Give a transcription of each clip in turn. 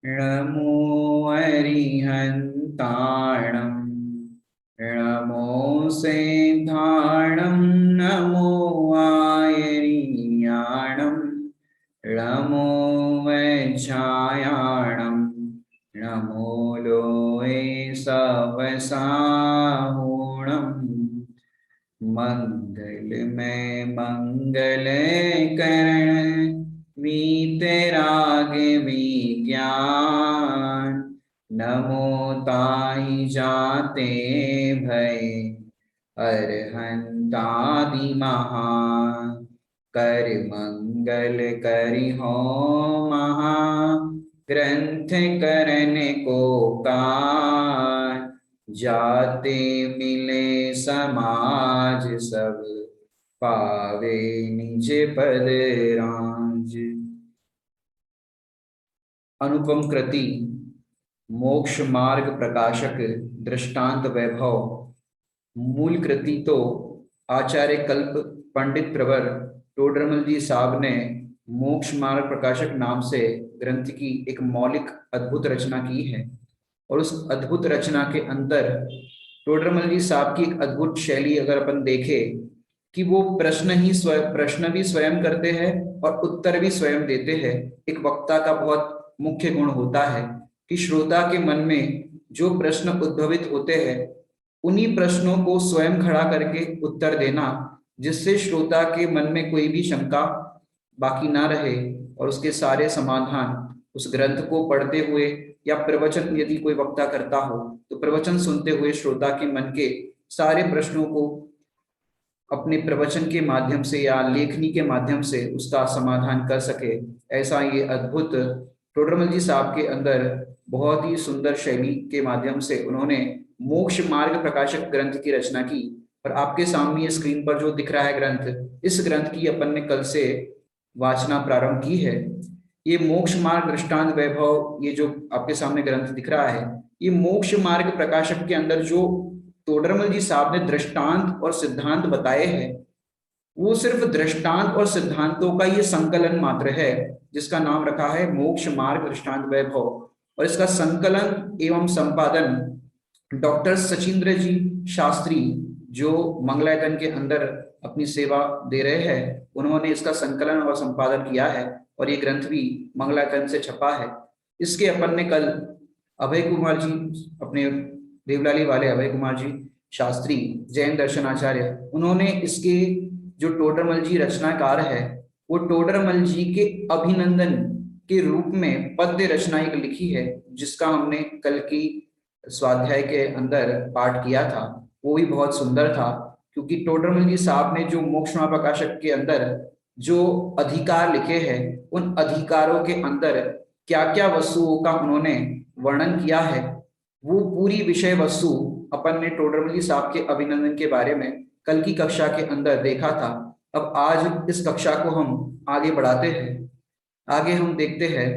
नमो अरिहन्ताणं नमो सेन्धाणं नमो आयरीयाणं नमो वैच्छायाणं नमो लोये सवसाहुणम् मंगलमय मंगल करण वीतराग विज्ञान नमो ताहि जाते भय अरहंतादि महान कर मंगल करि हो महा ग्रंथ करन को कान जाते मिले समाज सब पावे निज पद राज। अनुपम कृति मोक्ष मार्ग प्रकाशक दृष्टांत वैभव। मूल कृति तो आचार्य कल्प पंडित प्रवर टोडरमल जी साहब ने मोक्ष मार्ग प्रकाशक नाम से ग्रंथ की एक मौलिक अद्भुत रचना की है। और उस अद्भुत रचना के अंदर टोडरमल जी साहब की एक अद्भुत शैली अगर अपन देखें कि वो प्रश्न भी स्वयं करते हैं और उत्तर भी स्वयं देते हैं। एक वक्ता का बहुत मुख्य गुण होता है कि श्रोता के मन में जो प्रश्न उद्भवित होते हैं उन्हीं प्रश्नों को स्वयं खड़ा करके उत्तर देना, जिससे श्रोता के मन में कोई भी शंका बाकी ना रहे और उसके सारे समाधान उस ग्रंथ को पढ़ते हुए या प्रवचन यदि कोई वक्ता करता हो तो प्रवचन सुनते हुए श्रोता के मन के सारे प्रश्नों को अपने प्रवचन के माध्यम से या लेखनी के माध्यम से उसका समाधान कर सके। ऐसा ये अद्भुत टोडरमल जी साहब के अंदर बहुत ही सुंदर शैली के माध्यम से उन्होंने मोक्ष मार्ग प्रकाशक ग्रंथ की रचना की। और आपके सामने स्क्रीन पर जो दिख रहा है ग्रंथ, इस ग्रंथ की अपन ने कल से वाचना प्रारंभ की है। ये मोक्ष मार्ग दृष्टांत वैभव, ये जो आपके सामने ग्रंथ दिख रहा है, ये मोक्ष मार्ग प्रकाशक के अंदर जो टोडरमल जी साहब ने दृष्टांत और सिद्धांत बताए हैं, वो सिर्फ दृष्टांत और सिद्धांतों का ये संकलन मात्र है, जिसका नाम रखा है मोक्ष मार्ग दृष्टांत वैभव। और इसका संकलन एवं संपादन डॉक्टर सचिंद्र जी शास्त्री, जो मंगलायतन के अंदर अपनी सेवा दे रहे हैं, उन्होंने इसका संकलन और संपादन किया है। और ये ग्रंथ भी मंगलायतन से छपा है। इसके अपन ने कल अभय कुमार जी, अपने देवलाली वाले अभय कुमार जी शास्त्री, जैन दर्शनाचार्य, उन्होंने इसके जो टोडरमल जी रचनाकार है वो टोडरमल जी के अभिनंदन के रूप में पद्य रचना एक लिखी है, जिसका हमने कल की स्वाध्याय के अंदर पाठ किया था। वो भी बहुत सुंदर था, क्योंकि टोडरमल जी साहब ने जो मोक्ष मार्ग प्रकाशक के अंदर जो अधिकार लिखे हैं, उन अधिकारों के अंदर क्या क्या वस्तुओं का उन्होंने वर्णन किया है, वो पूरी विषय वस्तु अपन ने टोडरमल जी साहब के अभिनंदन के बारे में कल की कक्षा के अंदर देखा था। अब आज इस कक्षा को हम आगे बढ़ाते हैं। आगे हम देखते हैं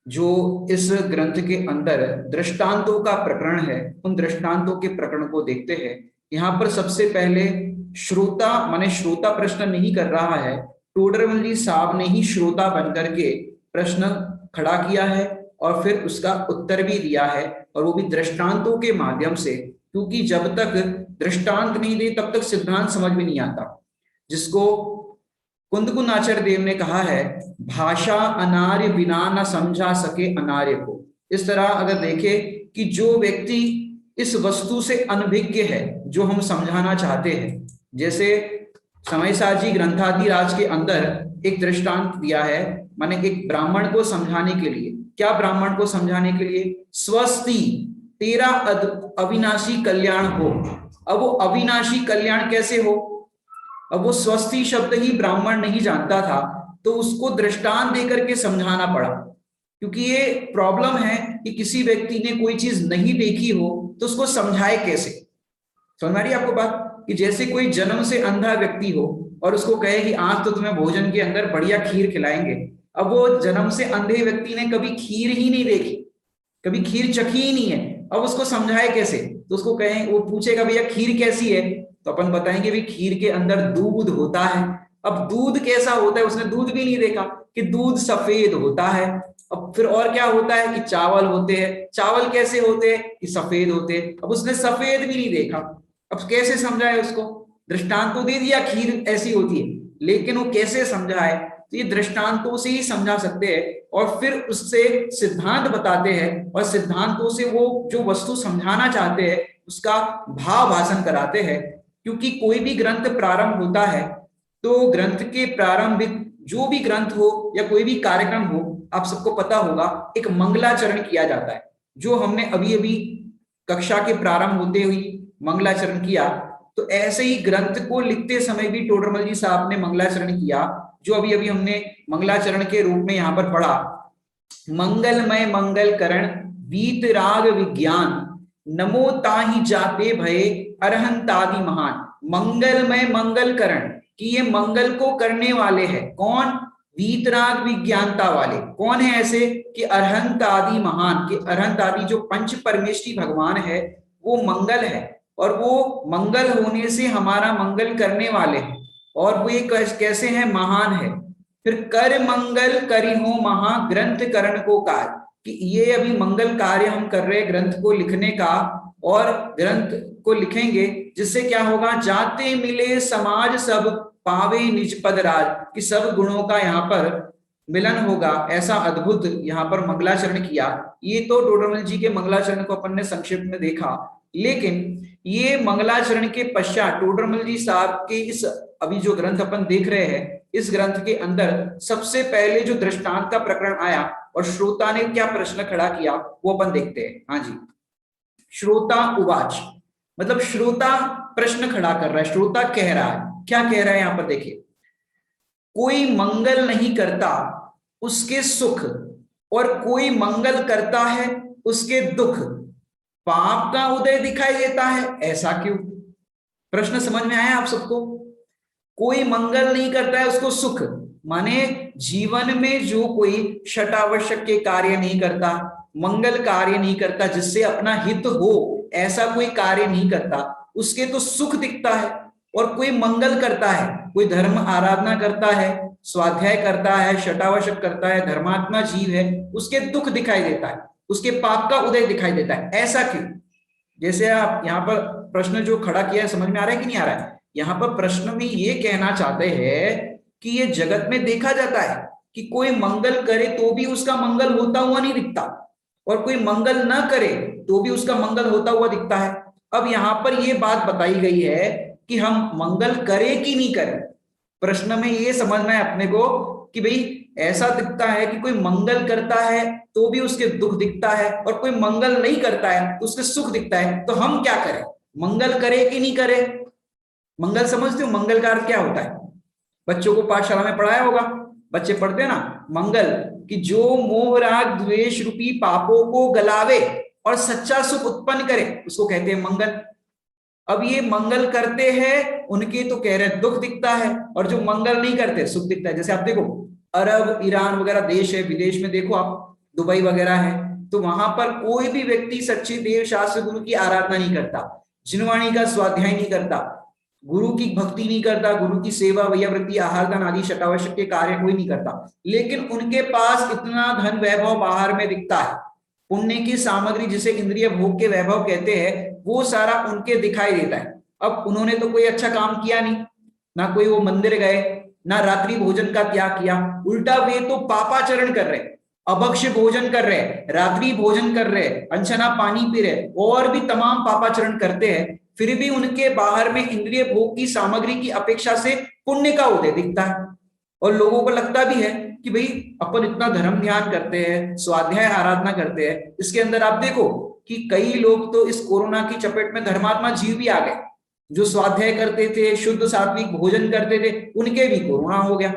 जो इस ग्रंथ के अंदर दृष्टांतों का प्रकरण है, उन दृष्टांतों के प्रकरण को देखते हैं। यहाँ पर सबसे पहले श्रोता माने श्रोता प्रश्न नहीं कर रहा है, टोडरमल जी साहब ने ही श्रोता बनकर के प्रश्न खड़ा किया है और फिर उसका उत्तर भी दिया है, और वो भी दृष्टांतों के माध्यम से। क्योंकि जब तक दृष्टांत नहीं दे तब तक सिद्धांत समझ में नहीं आता, जिसको कुंदकुनाचार्य देव ने कहा है, भाषा अनार्य बिना न समझा सके अनार्य को। इस तरह अगर देखे कि जो व्यक्ति इस वस्तु से अनभिज्ञ है, जो हम समझाना चाहते हैं, जैसे समय साजी ग्रंथादि राज के अंदर एक दृष्टांत दिया है, माने एक ब्राह्मण को समझाने के लिए। क्या ब्राह्मण को समझाने के लिए? स्वस्ति तेरा अविनाशी कल्याण हो। अब वो अविनाशी कल्याण कैसे हो? अब वो स्वस्ति शब्द ही ब्राह्मण नहीं जानता था, तो उसको दृष्टांत देकर के समझाना पड़ा। क्योंकि ये प्रॉब्लम है कि किसी व्यक्ति ने कोई चीज नहीं देखी हो तो उसको समझाए कैसे। समझ आ रही है आपको बात? कि जैसे कोई जन्म से अंधा व्यक्ति हो और उसको कहे कि आज तो तुम्हें भोजन के अंदर बढ़िया खीर खिलाएंगे। अब वो जन्म से अंधे व्यक्ति ने कभी खीर ही नहीं देखी, कभी खीर चखी ही नहीं है, अब उसको समझाए कैसे? तो उसको कहें, वो पूछेगा भैया खीर कैसी है, तो अपन बताएंगे भी खीर के अंदर दूध होता है। अब दूध कैसा होता है, उसने दूध भी नहीं देखा कि दूध सफेद होता है। अब फिर और क्या होता है कि चावल होते हैं। चावल कैसे होते हैं कि सफेद होते हैं। अब उसने सफेद भी नहीं देखा, अब कैसे समझाए उसको? दृष्टांत तो दे दिया खीर ऐसी होती है, लेकिन वो कैसे समझाए? तो ये दृष्टांतों से ही समझा सकते हैं और फिर उससे सिद्धांत बताते हैं और सिद्धांतों से वो जो वस्तु समझाना चाहते हैं उसका भाव भाषण कराते हैं। क्योंकि कोई भी ग्रंथ प्रारंभ होता है तो ग्रंथ के प्रारंभिक जो भी ग्रंथ हो या कोई भी कार्यक्रम हो, आप सबको पता होगा एक मंगलाचरण किया जाता है, जो हमने अभी अभी कक्षा के प्रारंभ होते हुए मंगलाचरण किया। तो ऐसे ही ग्रंथ को लिखते समय भी टोडरमल जी साहब ने मंगलाचरण किया, जो अभी अभी हमने मंगलाचरण के रूप में यहाँ पर पढ़ा। मंगलमय मंगल करण वीतराग विज्ञान, नमो ताहि जाते भये अरहंतादि महान। मंगलमय मंगल करण, कि ये मंगल को करने वाले हैं कौन? वीतराग विज्ञानता वाले। कौन है ऐसे? कि अरहंत आदि महान, कि अरहंत आदि जो पंच परमेष्ठी भगवान है वो मंगल है, और वो मंगल होने से हमारा मंगल करने वाले हैं। और वो कैसे हैं? महान है। फिर कर मंगल करी हो महा ग्रंथ करण को कार्य, कि ये अभी मंगल कार्य हम कर रहे हैं ग्रंथ को लिखने का, और ग्रंथ को लिखेंगे जिससे क्या होगा? जाते मिले समाज सब पावे निज पद राज, कि सब गुणों का यहाँ पर मिलन होगा। ऐसा अद्भुत यहाँ पर मंगलाचरण किया। ये तो टोडरमल जी के मंगलाचरण को अपन ने संक्षिप्त में देखा, लेकिन ये मंगलाचरण के पश्चात टोडरमल जी साहब के इस अभी जो ग्रंथ अपन देख रहे हैं, इस ग्रंथ के अंदर सबसे पहले जो दृष्टांत का प्रकरण आया और श्रोता ने क्या प्रश्न खड़ा किया वो अपन देखते हैं। हाँ जी, श्रोता उवाच, मतलब श्रोता प्रश्न खड़ा कर रहा है, श्रोता कह रहा है। क्या कह रहा है यहाँ पर देखिए? कोई मंगल नहीं करता उसके सुख, और कोई मंगल करता है उसके दुख, पाप का उदय दिखाई देता है, ऐसा क्यों? प्रश्न समझ में आया आप सबको? कोई मंगल नहीं करता है उसको सुख, माने जीवन में जो कोई षटावश्यक के कार्य नहीं करता, मंगल कार्य नहीं करता, जिससे अपना हित हो ऐसा कोई कार्य नहीं करता, उसके तो सुख दिखता है। और कोई मंगल करता है, कोई धर्म आराधना करता है, स्वाध्याय करता है, षटावश्यक करता है, धर्मात्मा जीव है, उसके दुख दिखाई देता है, उसके पाप का उदय दिखाई देता है, ऐसा क्यों? जैसे आप यहाँ पर प्रश्न जो खड़ा किया है, समझ में आ रहा है कि नहीं आ रहा है? यहाँ पर प्रश्न में ये कहना चाहते हैं कि ये जगत में देखा जाता है कि कोई मंगल करे तो भी उसका मंगल होता हुआ नहीं दिखता, और कोई मंगल ना करे तो भी उसका मंगल होता हुआ दिखता है। अब यहाँ पर ये बात बताई गई है कि हम मंगल करें कि नहीं करें। प्रश्न में ये समझना है अपने को कि भाई ऐसा दिखता है कि कोई मंगल करता है तो भी उसके दुख दिखता है, और कोई मंगल नहीं करता है तो उसके सुख दिखता है, तो हम क्या करें? मंगल करें कि नहीं करें? मंगल समझते हो? मंगल का अर्थ क्या होता है? बच्चों को पाठशाला में पढ़ाया होगा, बच्चे पढ़ते हैं ना मंगल, कि जो मोह राग द्वेष रूपी पापों को गलावे और सच्चा सुख उत्पन्न करे उसको कहते हैं मंगल। अब ये मंगल करते हैं उनके तो कह रहे दुख दिखता है, और जो मंगल नहीं करते सुख दिखता है। जैसे आप देखो अरब ईरान वगैरह देश है, विदेश में देखो आप, दुबई वगैरह है, तो वहां पर कोई भी व्यक्ति सच्चे देव शास्त्र गुरु की आराधना नहीं करता, जिनवाणी का स्वाध्याय नहीं करता, गुरु की भक्ति नहीं करता, गुरु की सेवा वैयावृत्ति आहार दान आदि शतावश्यक के कार्य कोई नहीं करता, लेकिन उनके पास इतना धन वैभव बाहर में दिखता है, पुण्य की सामग्री जिसे इंद्रिय भोग के वैभव कहते हैं वो सारा उनके दिखाई देता है। अब उन्होंने तो कोई अच्छा काम किया नहीं, ना कोई वो मंदिर गए, ना रात्रि भोजन का त्याग किया, उल्टा वे तो पापाचरण कर रहे, अभक्ष्य भोजन कर रहे, रात्रि भोजन कर रहे, अनछना पानी पी रहे, और भी तमाम पापाचरण करते हैं, फिर भी उनके बाहर में इंद्रिय भोग की सामग्री की अपेक्षा से पुण्य का उदय दिखता है। और लोगों को लगता भी है कि भाई अपन इतना धर्म ध्यान करते हैं, स्वाध्याय आराधना करते हैं, इसके अंदर आप देखो कि कई लोग तो इस कोरोना की चपेट में धर्मात्मा जीव भी आ गए, जो स्वाध्याय करते थे, शुद्ध सात्विक भोजन करते थे, उनके भी कोरोना हो गया।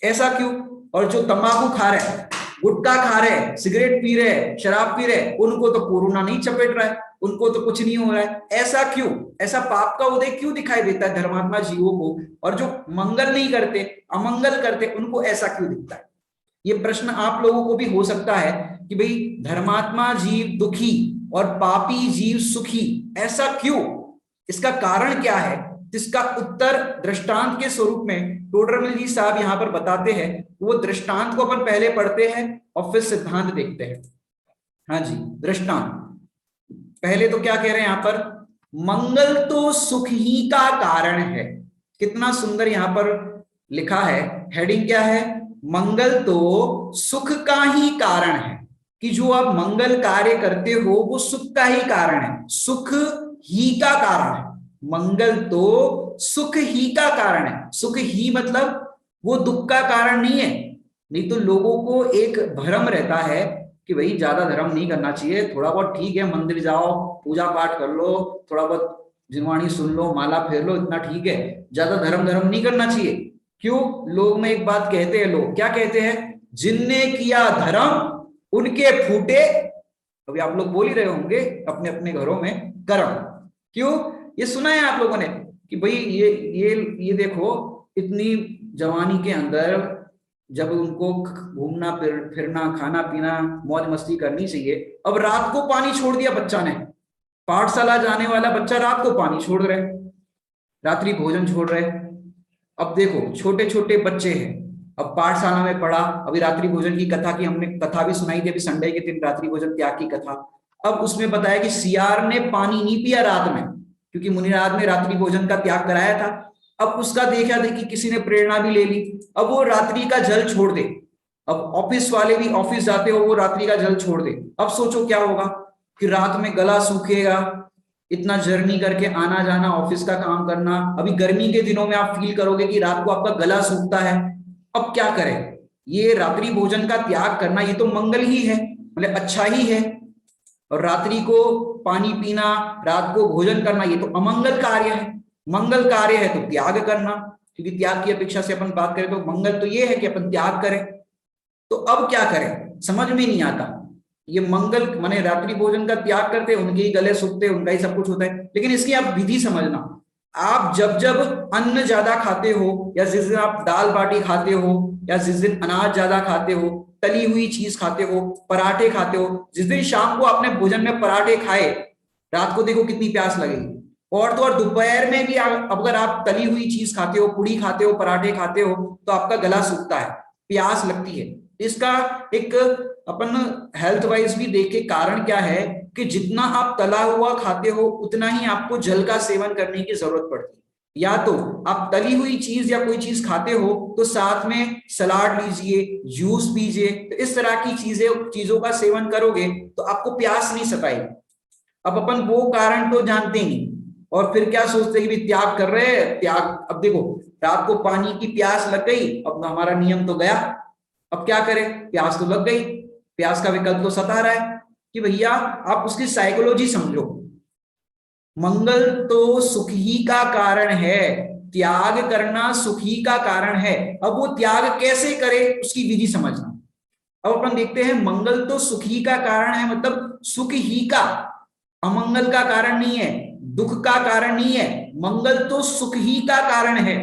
ऐसा क्यों? और जो तंबाकू खा रहे हैं, गुटखा खा रहे हैं, सिगरेट पी रहे हैं, शराब पी रहे हैं, उनको तो कोरोना नहीं चपेट रहा है, उनको तो कुछ नहीं हो रहा है। ऐसा क्यों? ऐसा पाप का उदय क्यों दिखाई देता है धर्मात्मा जीवों को, और जो मंगल नहीं करते, अमंगल करते, उनको ऐसा क्यों दिखता है? ये प्रश्न आप लोगों को भी हो सकता है कि भाई धर्मात्मा जीव दुखी और पापी जीव सुखी, ऐसा क्यों? इसका कारण क्या है? जिसका उत्तर दृष्टांत के स्वरूप में टोडरमल जी साहब यहाँ पर बताते हैं। वो दृष्टांत को अपन पहले पढ़ते हैं और फिर सिद्धांत देखते हैं। हाँ जी, दृष्टांत पहले तो क्या कह रहे हैं यहाँ पर, मंगल तो सुख ही का कारण है। कितना सुंदर यहाँ पर लिखा है, हेडिंग क्या है, मंगल तो सुख का ही कारण है। कि जो आप मंगल कार्य करते हो वो सुख का ही कारण है, सुख ही का कारण है। मंगल तो सुख ही का कारण है। सुख ही मतलब वो दुख का कारण नहीं है। नहीं तो लोगों को एक भ्रम रहता है कि भाई ज्यादा धर्म नहीं करना चाहिए, थोड़ा बहुत ठीक है, मंदिर जाओ, पूजा पाठ कर लो, थोड़ा बहुत जिनवाणी सुन लो, माला फेर लो, इतना ठीक है, ज्यादा धर्म धर्म नहीं करना चाहिए। क्यों? लोग में एक बात कहते हैं, लोग क्या कहते हैं, जिनने किया धर्म उनके फूटे, अभी आप लोग बोल ही रहे होंगे अपने अपने घरों में, कर्म। क्यों? ये सुना है आप लोगों ने कि भाई ये देखो, इतनी जवानी के अंदर जब उनको घूमना फिरना खाना पीना मौज मस्ती करनी चाहिए, अब रात को पानी छोड़ दिया बच्चा ने। पाठशाला जाने वाला बच्चा रात को पानी छोड़ रहे, रात्रि भोजन छोड़ रहे। अब देखो छोटे छोटे बच्चे हैं, अब पाठशाला में पढ़ा, अभी रात्रि भोजन की कथा की हमने कथा भी सुनाई थी अभी संडे के दिन, रात्रि भोजन त्याग की कथा। अब उसमें बताया कि सियार ने पानी नहीं पिया रात में, क्योंकि मुनिराज ने रात्रि भोजन का त्याग कराया था। अब उसका देखा देखी किसी ने प्रेरणा भी ले ली, अब वो रात्रि का जल छोड़ दे। अब ऑफिस वाले भी ऑफिस जाते हो, वो रात्रि का जल छोड़ दे। अब सोचो क्या होगा कि रात में गला सूखेगा, इतना जर्नी करके आना जाना, ऑफिस का काम करना। अभी गर्मी के दिनों में आप फील करोगे कि रात को आपका गला सूखता है। अब क्या करें? ये रात्रि भोजन का त्याग करना ये तो मंगल ही है, मतलब अच्छा ही है। और रात्रि को पानी पीना, रात को भोजन करना, ये तो अमंगल कार्य है। मंगल कार्य है तो त्याग करना, क्योंकि त्याग की अपेक्षा से अपन बात करें तो मंगल तो ये है कि अपन त्याग करें। तो अब क्या करें समझ में नहीं आता। ये मंगल माने रात्रि भोजन का त्याग करते, उनके ही गले सूखते, उनका ही सब कुछ होता है। लेकिन इसकी आप विधि समझना, आप जब जब अन्न ज्यादा खाते हो, या जिस दिन आप दाल बाटी खाते हो, या जिस दिन अनाज ज्यादा खाते हो, तली हुई चीज खाते हो, पराठे खाते हो, जिस दिन शाम को आपने भोजन में पराठे खाए, रात को देखो कितनी प्यास लगेगी। और तो और दोपहर में भी अगर आप तली हुई चीज खाते हो, पूड़ी खाते हो, पराठे खाते हो, तो आपका गला सूखता है, प्यास लगती है। इसका एक अपन हेल्थ वाइज भी देखे कारण क्या है कि जितना आप तला हुआ खाते हो उतना ही आपको जल का सेवन करने की जरूरत पड़ती है। या तो आप तली हुई चीज या कोई चीज खाते हो तो साथ में सलाद लीजिए, जूस पीजिए, तो इस तरह की चीजों का सेवन करोगे तो आपको प्यास नहीं सताएगी। अब अपन वो कारण तो जानते नहीं, और फिर क्या सोचते कि भी त्याग कर रहे हैं, त्याग। अब देखो रात को पानी की प्यास लग गई, अब हमारा नियम तो गया, अब क्या करें, प्यास तो लग गई, प्यास का विकल्प तो सता रहा है। कि भैया आप उसकी साइकोलॉजी समझो, मंगल तो सुख ही का कारण है, त्याग करना सुख ही का कारण है। अब वो त्याग कैसे करे उसकी विधि समझना। अब अपन देखते हैं, मंगल तो सुख ही का कारण है, मतलब सुख ही का, अमंगल का कारण नहीं है, दुख का कारण नहीं है, मंगल तो सुख ही का कारण है।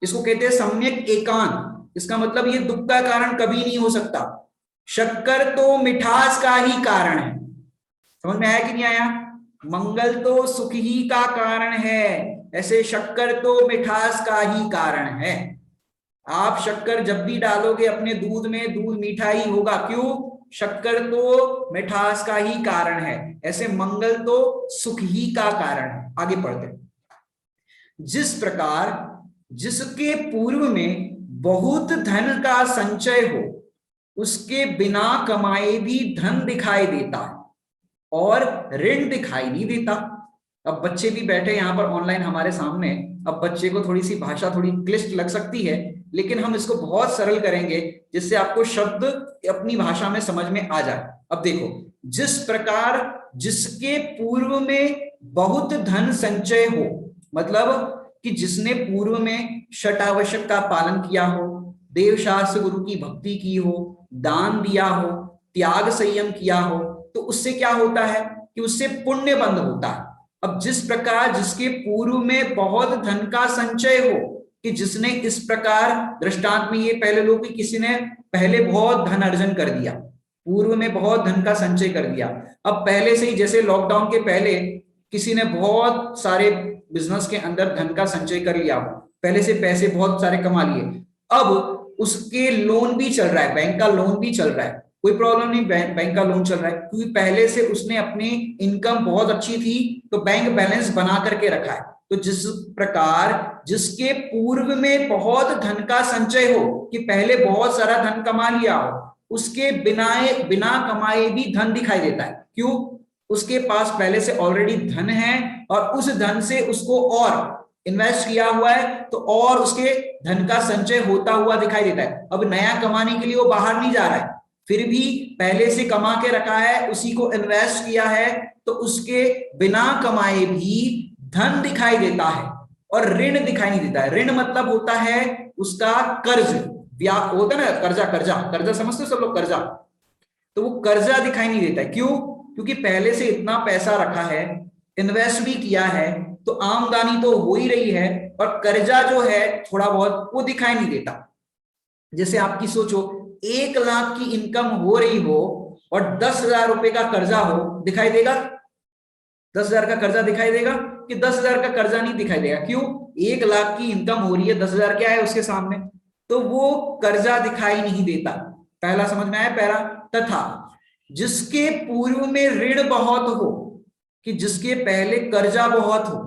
इसको कहते हैं सम्यक एकांत। इसका मतलब ये दुख का कारण कभी नहीं हो सकता। शक्कर तो मिठास का ही कारण है। समझ में आया कि नहीं आया? मंगल तो सुख ही का कारण है, ऐसे शक्कर तो मिठास का ही कारण है। आप शक्कर जब भी डालोगे अपने दूध में, दूध मीठा ही होगा। क्यों? शक्कर तो मिठास का ही कारण है, ऐसे मंगल तो सुख ही का कारण है। आगे पढ़ते हैं। जिस प्रकार जिसके पूर्व में बहुत धन का संचय हो, उसके बिना कमाए भी धन दिखाई देता है और ऋण दिखाई नहीं देता। अब बच्चे भी बैठे यहाँ पर ऑनलाइन हमारे सामने। अब बच्चे को थोड़ी सी भाषा थोड़ी क्लिष्ट लग सकती है, लेकिन हम इसको बहुत सरल करेंगे जिससे आपको शब्द अपनी भाषा में समझ में आ जाए। अब देखो, जिस प्रकार जिसके पूर्व में बहुत धन संचय हो, मतलब कि जिसने पूर्व में षटावश्यक का पालन किया हो, देवशास्त्र गुरु की भक्ति की हो, दान दिया हो, त्याग संयम किया हो, तो उससे क्या होता है कि उससे पुण्य बंध होता है। अब जिस प्रकार जिसके पूर्व में बहुत धन का संचय हो, कि जिसने इस प्रकार, दृष्टांत में ये पहले लोग कि किसी ने पहले बहुत धन अर्जन कर दिया, पूर्व में बहुत धन का संचय कर दिया। अब पहले से ही, जैसे लॉकडाउन के पहले किसी ने बहुत सारे बिजनेस के अंदर धन का संचय कर लिया, पहले से पैसे बहुत सारे कमा लिए, अब उसके लोन भी चल रहा है, बैंक का लोन भी चल रहा है, कोई प्रॉब्लम नहीं, बैंक का लोन चल रहा है क्योंकि पहले से उसने अपनी इनकम बहुत अच्छी थी तो बैंक बैलेंस बना करके रखा है। तो जिस प्रकार जिसके पूर्व में बहुत धन का संचय हो कि पहले बहुत सारा धन कमा लिया हो, उसके बिना कमाए भी धन दिखाई देता है। क्यों? उसके पास पहले से ऑलरेडी धन है और उस धन से उसको और इन्वेस्ट किया हुआ है तो और उसके धन का संचय होता हुआ दिखाई देता है। अब नया कमाने के लिए वो बाहर नहीं जा रहा है, फिर भी पहले से कमा के रखा है, उसी को इन्वेस्ट किया है, तो उसके बिना कमाए भी धन दिखाई देता है और ऋण दिखाई नहीं देता है। ऋण मतलब होता है उसका कर्ज, ब्याज होता है ना, कर्जा कर्जा कर्जा समझते हो सब लोग, कर्जा, तो वो कर्जा दिखाई नहीं देता है। क्यों? क्योंकि पहले से इतना पैसा रखा है, इन्वेस्ट भी किया है, तो आमदनी तो हो ही रही है और कर्जा जो है थोड़ा बहुत वो दिखाई नहीं देता। जैसे आपकी सोचो 1 लाख की इनकम हो रही हो और 10,000 रुपए का कर्जा हो, दिखाई देगा? 10,000 का कर्जा दिखाई देगा कि 10,000 का कर्जा नहीं दिखाई देगा? क्यों? 1 लाख की इनकम हो रही है, 10,000 क्या है उसके सामने, तो वो कर्जा दिखाई नहीं देता। पहला समझ में आया? पहला। तथा जिसके पूर्व में ऋण बहुत हो, कि जिसके पहले कर्जा बहुत हो,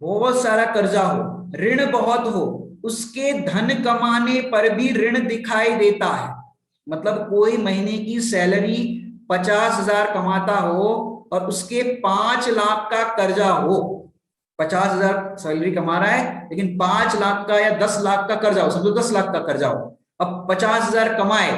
बहुत सारा कर्जा हो, ऋण बहुत हो, उसके धन कमाने पर भी ऋण दिखाई देता है। मतलब कोई महीने की सैलरी 50,000 कमाता हो और उसके 5 लाख का कर्जा हो, 50,000 सैलरी कमा रहा है लेकिन 5 लाख का या 10 लाख का कर्जा हो, समझो 10 लाख का कर्जा हो। अब 50,000 कमाए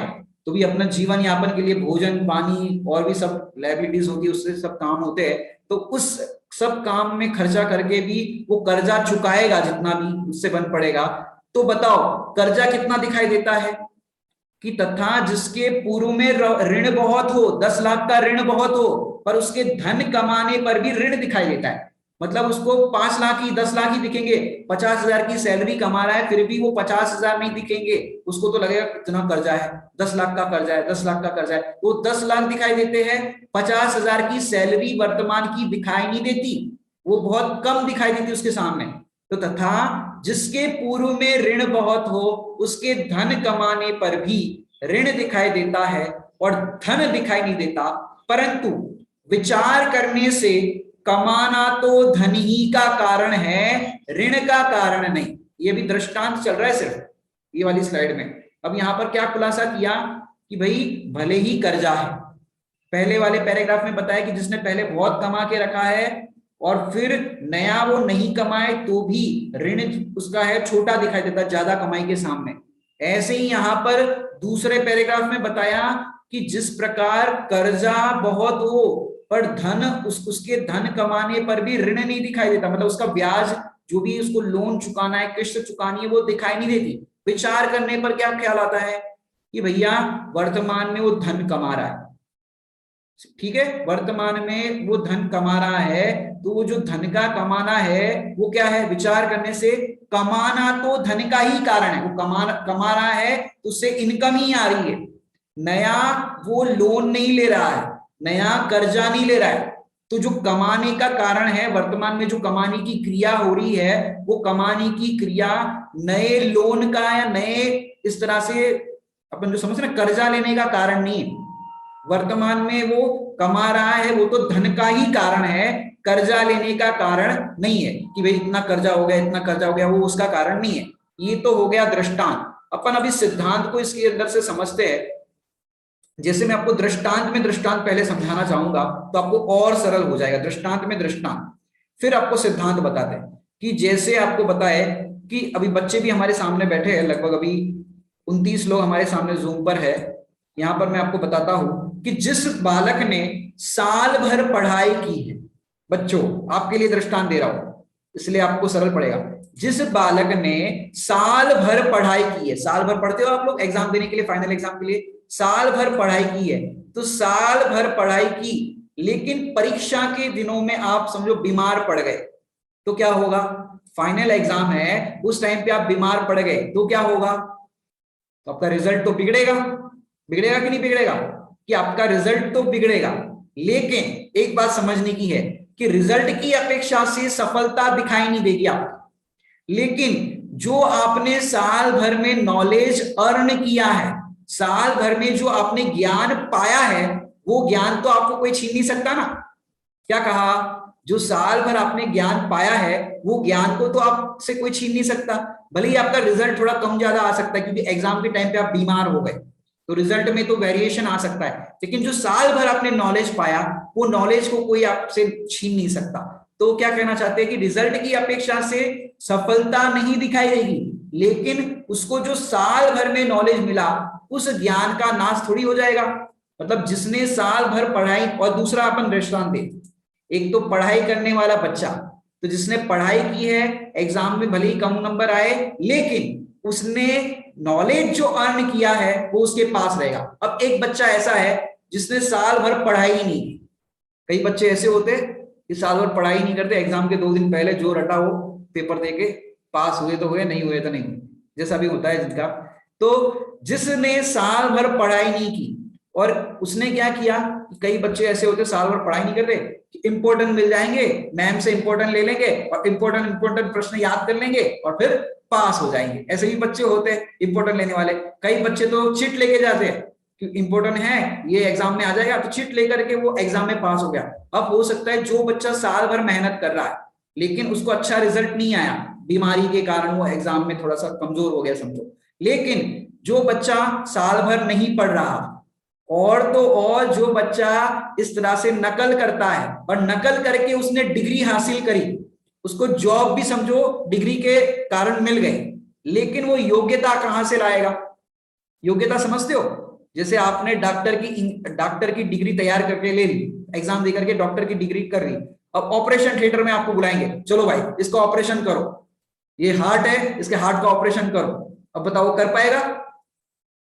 तो भी अपना जीवन यापन के लिए भोजन पानी और भी सब लायबिलिटीज होती है, उससे सब काम होते हैं, तो उस सब काम में खर्चा करके भी वो कर्जा चुकाएगा जितना भी उससे बन पड़ेगा। तो बताओ कर्जा कितना दिखाई देता है? कि तथा जिसके पूर्व में ऋण बहुत हो, 10 लाख का ऋण बहुत हो, पर उसके धन कमाने पर भी ऋण दिखाई देता है। मतलब उसको 5 लाख ही 10 लाख ही दिखेंगे, 50,000 की सैलरी कमा रहा है फिर भी वो 50,000 नहीं दिखेंगे, उसको तो लगेगा कितना कर्जा है, 10 लाख का कर्जा है, 10 लाख का कर्जा है, वो 10 लाख दिखाई देते हैं, 50,000 की सैलरी वर्तमान की दिखाई नहीं देती, वो बहुत कम दिखाई देती उसके सामने। तो तथा जिसके पूर्व में ऋण बहुत हो, उसके धन कमाने पर भी ऋण दिखाई देता है और धन दिखाई नहीं देता, परंतु विचार करने से कमाना तो धन ही का कारण है, ऋण का कारण नहीं। ये भी दृष्टांत चल रहा है सिर्फ ये वाली स्लाइड में। अब यहां पर क्या खुलासा किया कि भाई भले ही कर्जा है, पहले वाले पैराग्राफ में बताया कि जिसने पहले बहुत कमा के रखा है और फिर नया वो नहीं कमाए तो भी ऋण उसका है छोटा दिखाई देता ज्यादा कमाई के सामने। ऐसे ही यहां पर दूसरे पैराग्राफ में बताया कि जिस प्रकार कर्जा बहुत हो पर धन उसके धन कमाने पर भी ऋण नहीं दिखाई देता, मतलब उसका ब्याज जो भी उसको लोन चुकाना है, किस्त चुकानी है, वो दिखाई नहीं देती। विचार करने पर क्या ख्याल आता है कि भैया वर्तमान में वो धन कमा रहा है, ठीक है, वर्तमान में वो धन कमा रहा है, तो वो जो धन का कमाना है वो क्या है? विचार करने से कमाना तो धन का ही कारण है, वो कमा रहा है तो उससे इनकम ही आ रही है, नया वो लोन नहीं ले रहा है, नया कर्जा नहीं ले रहा है। तो जो कमाने का कारण है, वर्तमान में जो कमाने की क्रिया हो रही है, वो कमाने की क्रिया नए लोन का या नए इस तरह से अपन जो समझ रहे कर्जा लेने का कारण नहीं है। वर्तमान में वो कमा रहा है वो तो धन का ही कारण है, कर्जा लेने का कारण नहीं है कि भाई इतना कर्जा हो गया इतना कर्जा हो गया, वो उसका कारण नहीं है। ये तो हो गया दृष्टांत। अपन अभी सिद्धांत को इसके अंदर से समझते हैं। जैसे मैं आपको दृष्टांत में दृष्टांत पहले समझाना चाहूंगा तो आपको और सरल हो जाएगा। दृष्टांत में दृष्टांत, फिर आपको सिद्धांत बताते हैं। कि जैसे आपको बताए कि अभी बच्चे भी हमारे सामने बैठे हैं, लगभग अभी 29 लोग हमारे सामने जूम पर है। यहां पर मैं आपको बताता हूं कि जिस बालक ने साल भर पढ़ाई की है, बच्चों आपके लिए दृष्टांत दे रहा हूं इसलिए आपको सरल पड़ेगा। जिस बालक ने साल भर पढ़ाई की है, साल भर पढ़ते हो आप लोग एग्जाम देने के लिए, फाइनल एग्जाम के लिए, साल भर पढ़ाई की है, तो साल भर पढ़ाई की लेकिन परीक्षा के दिनों में आप समझो बीमार पड़ गए तो क्या होगा? फाइनल एग्जाम है, उस टाइम पे आप बीमार पड़ गए तो क्या होगा? तो आपका रिजल्ट तो बिगड़ेगा, बिगड़ेगा कि नहीं बिगड़ेगा? कि आपका रिजल्ट तो बिगड़ेगा। लेकिन एक बात समझने की है कि रिजल्ट की अपेक्षा से सफलता दिखाई नहीं देगी आपको, लेकिन जो आपने साल भर में नॉलेज अर्न किया है, साल भर में जो आपने ज्ञान पाया है, वो ज्ञान तो आपको कोई छीन नहीं सकता ना। क्या कहा? जो साल भर आपने ज्ञान पाया है, वो ज्ञान को तो आपसे कोई छीन नहीं सकता। भले ही आपका रिजल्ट थोड़ा कम ज्यादा आ सकता है, क्योंकि एग्जाम के टाइम पे आप बीमार हो गए, तो रिजल्ट में तो वेरिएशन आ सकता है, लेकिन जो साल भर आपने नॉलेज पाया, वो नॉलेज को कोई आपसे छीन नहीं सकता। तो क्या कहना चाहते हैं कि रिजल्ट की अपेक्षा से सफलता नहीं दिखाई देगी, लेकिन उसको जो साल भर में नॉलेज मिला, उस ज्ञान का नाश थोड़ी हो जाएगा। मतलब जिसने साल भर पढ़ाई, और दूसरा अपन दृष्टांत दे, एक तो पढ़ाई करने वाला बच्चा, तो जिसने पढ़ाई की है, एग्जाम में भले ही कम नंबर आए, लेकिन उसने नॉलेज जो अर्न किया है वो उसके पास रहेगा। अब एक बच्चा ऐसा है जिसने साल भर पढ़ाई ही नहीं की। कई बच्चे ऐसे होते कि साल भर पढ़ाई नहीं करते, एग्जाम के 2 दिन पहले जो रटा हो पेपर देके पास हुए तो हुए, नहीं हुए तो नहीं हुए, जैसा भी होता है जिनका। तो जिसने साल भर पढ़ाई नहीं की और उसने क्या किया, कई बच्चे ऐसे होते साल भर पढ़ाई नहीं करते, इंपोर्टेंट मिल जाएंगे, मैम से इंपोर्टेंट ले लेंगे और इंपोर्टेंट प्रश्न याद कर लेंगे और फिर पास हो जाएंगे। ऐसे भी बच्चे होते हैं इंपोर्टेंट लेने वाले। कई बच्चे तो चिट लेके जाते हैं कि इंपोर्टेंट है, ये एग्जाम में आ जाएगा, तो चिट लेकर के वो एग्जाम में पास हो गया। अब हो सकता है जो बच्चा साल भर मेहनत कर रहा है, लेकिन उसको अच्छा रिजल्ट नहीं आया, बीमारी के कारण वो एग्जाम में थोड़ा सा कमजोर हो गया समझो। लेकिन जो बच्चा साल भर नहीं पढ़ रहा, और तो और जो बच्चा इस तरह से नकल करता है और नकल करके उसने डिग्री हासिल करी, उसको जॉब भी समझो डिग्री के कारण मिल गई, लेकिन वो योग्यता कहां से लाएगा? योग्यता समझते हो? जैसे आपने डॉक्टर की डिग्री तैयार करके ले ली, एग्जाम दे करके डॉक्टर की डिग्री कर ली, अब ऑपरेशन थिएटर में आपको बुलाएंगे, चलो भाई इसका ऑपरेशन करो, ये हार्ट है, इसके हार्ट का ऑपरेशन करो। अब बताओ कर पाएगा?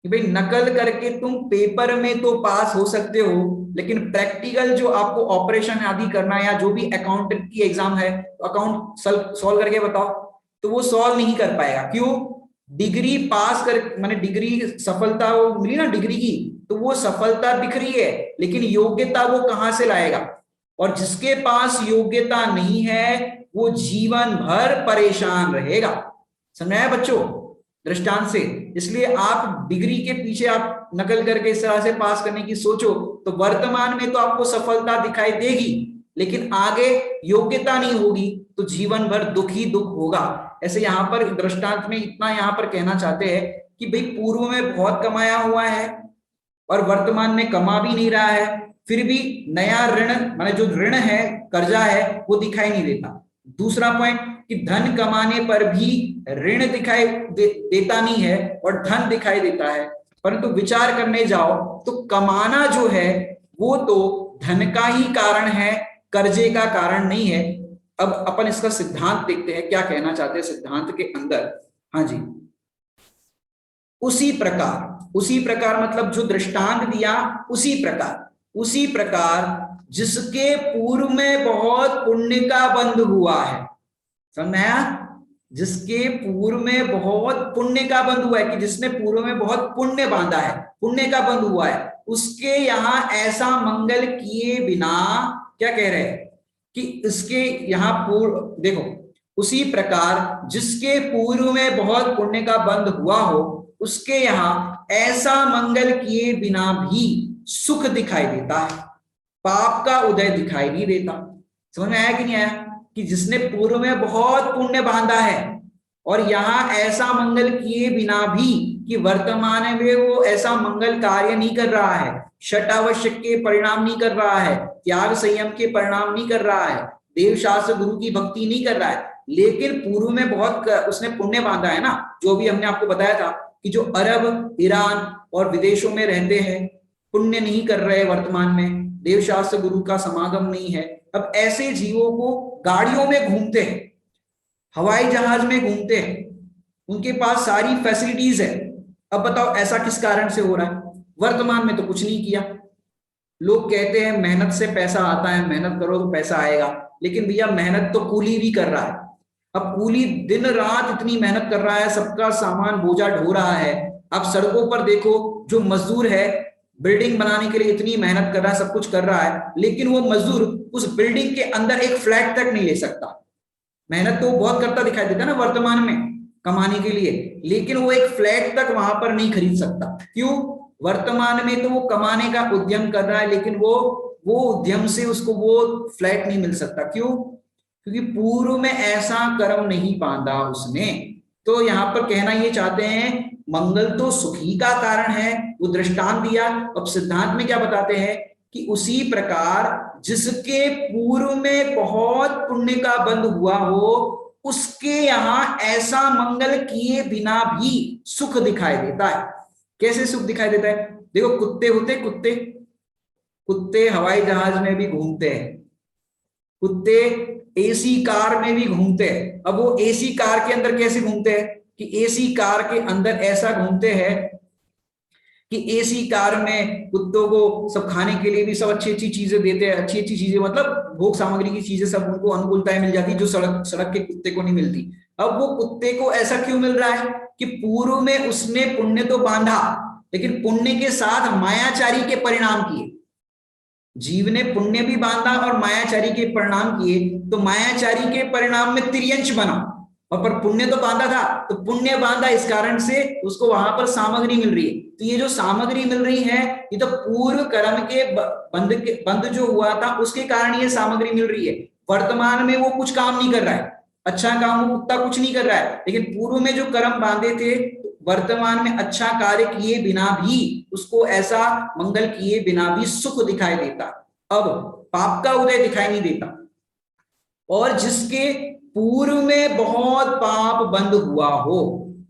कि भाई नकल करके तुम पेपर में तो पास हो सकते हो, लेकिन प्रैक्टिकल जो आपको ऑपरेशन आदि करना है, या जो भी अकाउंट की एग्जाम है, अकाउंट सॉल्व करके बताओ, तो वो सॉल्व नहीं कर पाएगा। क्यों? डिग्री पास कर, माने डिग्री सफलता वो मिली ना डिग्री की, तो वो सफलता दिख रही है, लेकिन योग्यता वो कहां से लाएगा? और जिसके पास योग्यता नहीं है, वो जीवन भर परेशान रहेगा। समझ आया बच्चों दृष्टांत से? इसलिए आप डिग्री के पीछे आप नकल करके इस तरह से पास करने की सोचो, तो वर्तमान में तो आपको सफलता दिखाई देगी, लेकिन आगे योग्यता नहीं होगी तो जीवन भर दुख ही दुख होगा। ऐसे यहाँ पर दृष्टांत में इतना यहाँ पर कहना चाहते हैं कि भाई पूर्व में बहुत कमाया हुआ है और वर्तमान में कमा भी नहीं रहा है, फिर भी नया ऋण, माने जो ऋण है, कर्जा है, वो दिखाई नहीं देता। दूसरा पॉइंट कि धन कमाने पर भी ऋण दिखाई देता नहीं है और धन दिखाई देता है, परंतु विचार करने जाओ तो कमाना जो है वो तो धन का ही कारण है, कर्जे का कारण नहीं है। अब अपन इसका सिद्धांत देखते हैं, क्या कहना चाहते हैं सिद्धांत के अंदर। हाँ जी, उसी प्रकार मतलब जो दृष्टांत दिया उसी प्रकार जिसके पूर्व में बहुत पुण्य का बंध हुआ है, समझ में आया? जिसके पूर्व में बहुत पुण्य का बंध हुआ है, कि जिसने पूर्व में बहुत पुण्य बांधा है, पुण्य का बंध हुआ है, उसके यहां ऐसा मंगल किए बिना, क्या कह रहे हैं कि इसके यहां पूर्व देखो, उसी प्रकार जिसके पूर्व में बहुत पुण्य का बंध हुआ हो, उसके यहां ऐसा मंगल किए बिना भी सुख दिखाई देता है, पाप का उदय दिखाई नहीं देता। समझ में आया कि नहीं आया? कि जिसने पूर्व में बहुत पुण्य बांधा है और यहां ऐसा मंगल किए बिना भी कि वर्तमान में वो ऐसा मंगल कार्य नहीं कर रहा है, षटावश्यक के परिणाम नहीं कर रहा है, त्याग संयम के परिणाम नहीं कर रहा है, देव शास्त्र गुरु की भक्ति नहीं कर रहा है, लेकिन पूर्व में बहुत उसने पुण्य बांधा है ना, जो भी हमने आपको बताया था कि जो अरब, ईरान और विदेशों में रहते हैं, पुण्य नहीं कर रहे, वर्तमान में देव शास्त्र गुरु का समागम नहीं है। अब ऐसे जीवों को गाड़ियों में घूमते हैं, हवाई जहाज में घूमते हैं, उनके पास सारी फैसिलिटीज है। अब बताओ ऐसा किस कारण से हो रहा है? वर्तमान में तो कुछ नहीं किया। लोग कहते हैं मेहनत से पैसा आता है, मेहनत करो तो पैसा आएगा, लेकिन भैया मेहनत तो कूली भी कर रहा है। अब कूली दिन रात इतनी मेहनत कर रहा है, सबका सामान बोझा ढो रहा है। अब सड़कों पर देखो जो मजदूर है बिल्डिंग बनाने के लिए इतनी मेहनत कर रहा है, सब कुछ कर रहा है, लेकिन वो मजदूर उस बिल्डिंग के अंदर एक फ्लैट तक नहीं ले सकता। मेहनत तो बहुत करता दिखाई देता है ना वर्तमान में कमाने के लिए, लेकिन वो एक फ्लैट तक वहां पर नहीं खरीद सकता। क्यों? वर्तमान में तो वो कमाने का उद्यम कर रहा है, लेकिन वो उद्यम से उसको वो फ्लैट नहीं मिल सकता। क्यों? क्योंकि पूर्व में ऐसा कर्म नहीं बांधा उसने। तो यहां पर कहना ये चाहते हैं, मंगल तो सुख ही का कारण है, वो दृष्टांत दिया। अब सिद्धांत में क्या बताते हैं कि उसी प्रकार जिसके पूर्व में बहुत पुण्य का बंध हुआ हो, उसके यहां ऐसा मंगल किए बिना भी सुख दिखाई देता है। कैसे सुख दिखाई देता है? देखो, कुत्ते होते, कुत्ते कुत्ते हवाई जहाज में भी घूमते हैं, कुत्ते एसी कार में भी घूमते हैं। अब वो एसी कार के अंदर कैसे घूमते हैं कि एसी कार के अंदर ऐसा घूमते हैं कि एसी कार में कुत्तों को सब खाने के लिए भी सब अच्छी अच्छी चीजें देते हैं, अच्छी अच्छी चीजें मतलब भोग सामग्री की चीजें सब उनको अनुकूलताएं मिल जाती, जो सड़क सड़क के कुत्ते को नहीं मिलती। अब वो कुत्ते को ऐसा क्यों मिल रहा है कि पूर्व में उसने पुण्य तो बांधा, लेकिन पुण्य के साथ मायाचारी के परिणाम किए। जीव ने पुण्य भी बांधा और मायाचारी के परिणाम किए, तो मायाचारी के परिणाम में तिर्यंश बना। और पर पुण्य तो बांधा था, तो पुण्य बांधा, इस कारण से उसको वहां पर सामग्री मिल रही है। तो ये जो सामग्री मिल रही है, ये तो पूर्व कर्म के बंध जो हुआ था उसके कारण ये सामग्री मिल रही है। वर्तमान में वो कुछ काम नहीं कर रहा है, अच्छा काम वो कुत्ता कुछ नहीं कर रहा है, लेकिन पूर्व में जो कर्म बांधे थे, वर्तमान में अच्छा कार्य किए बिना भी उसको ऐसा मंगल किए बिना भी सुख दिखाई देता। अब पाप का उदय दिखाई नहीं देता। और जिसके पूर्व में बहुत पाप बंद हुआ हो,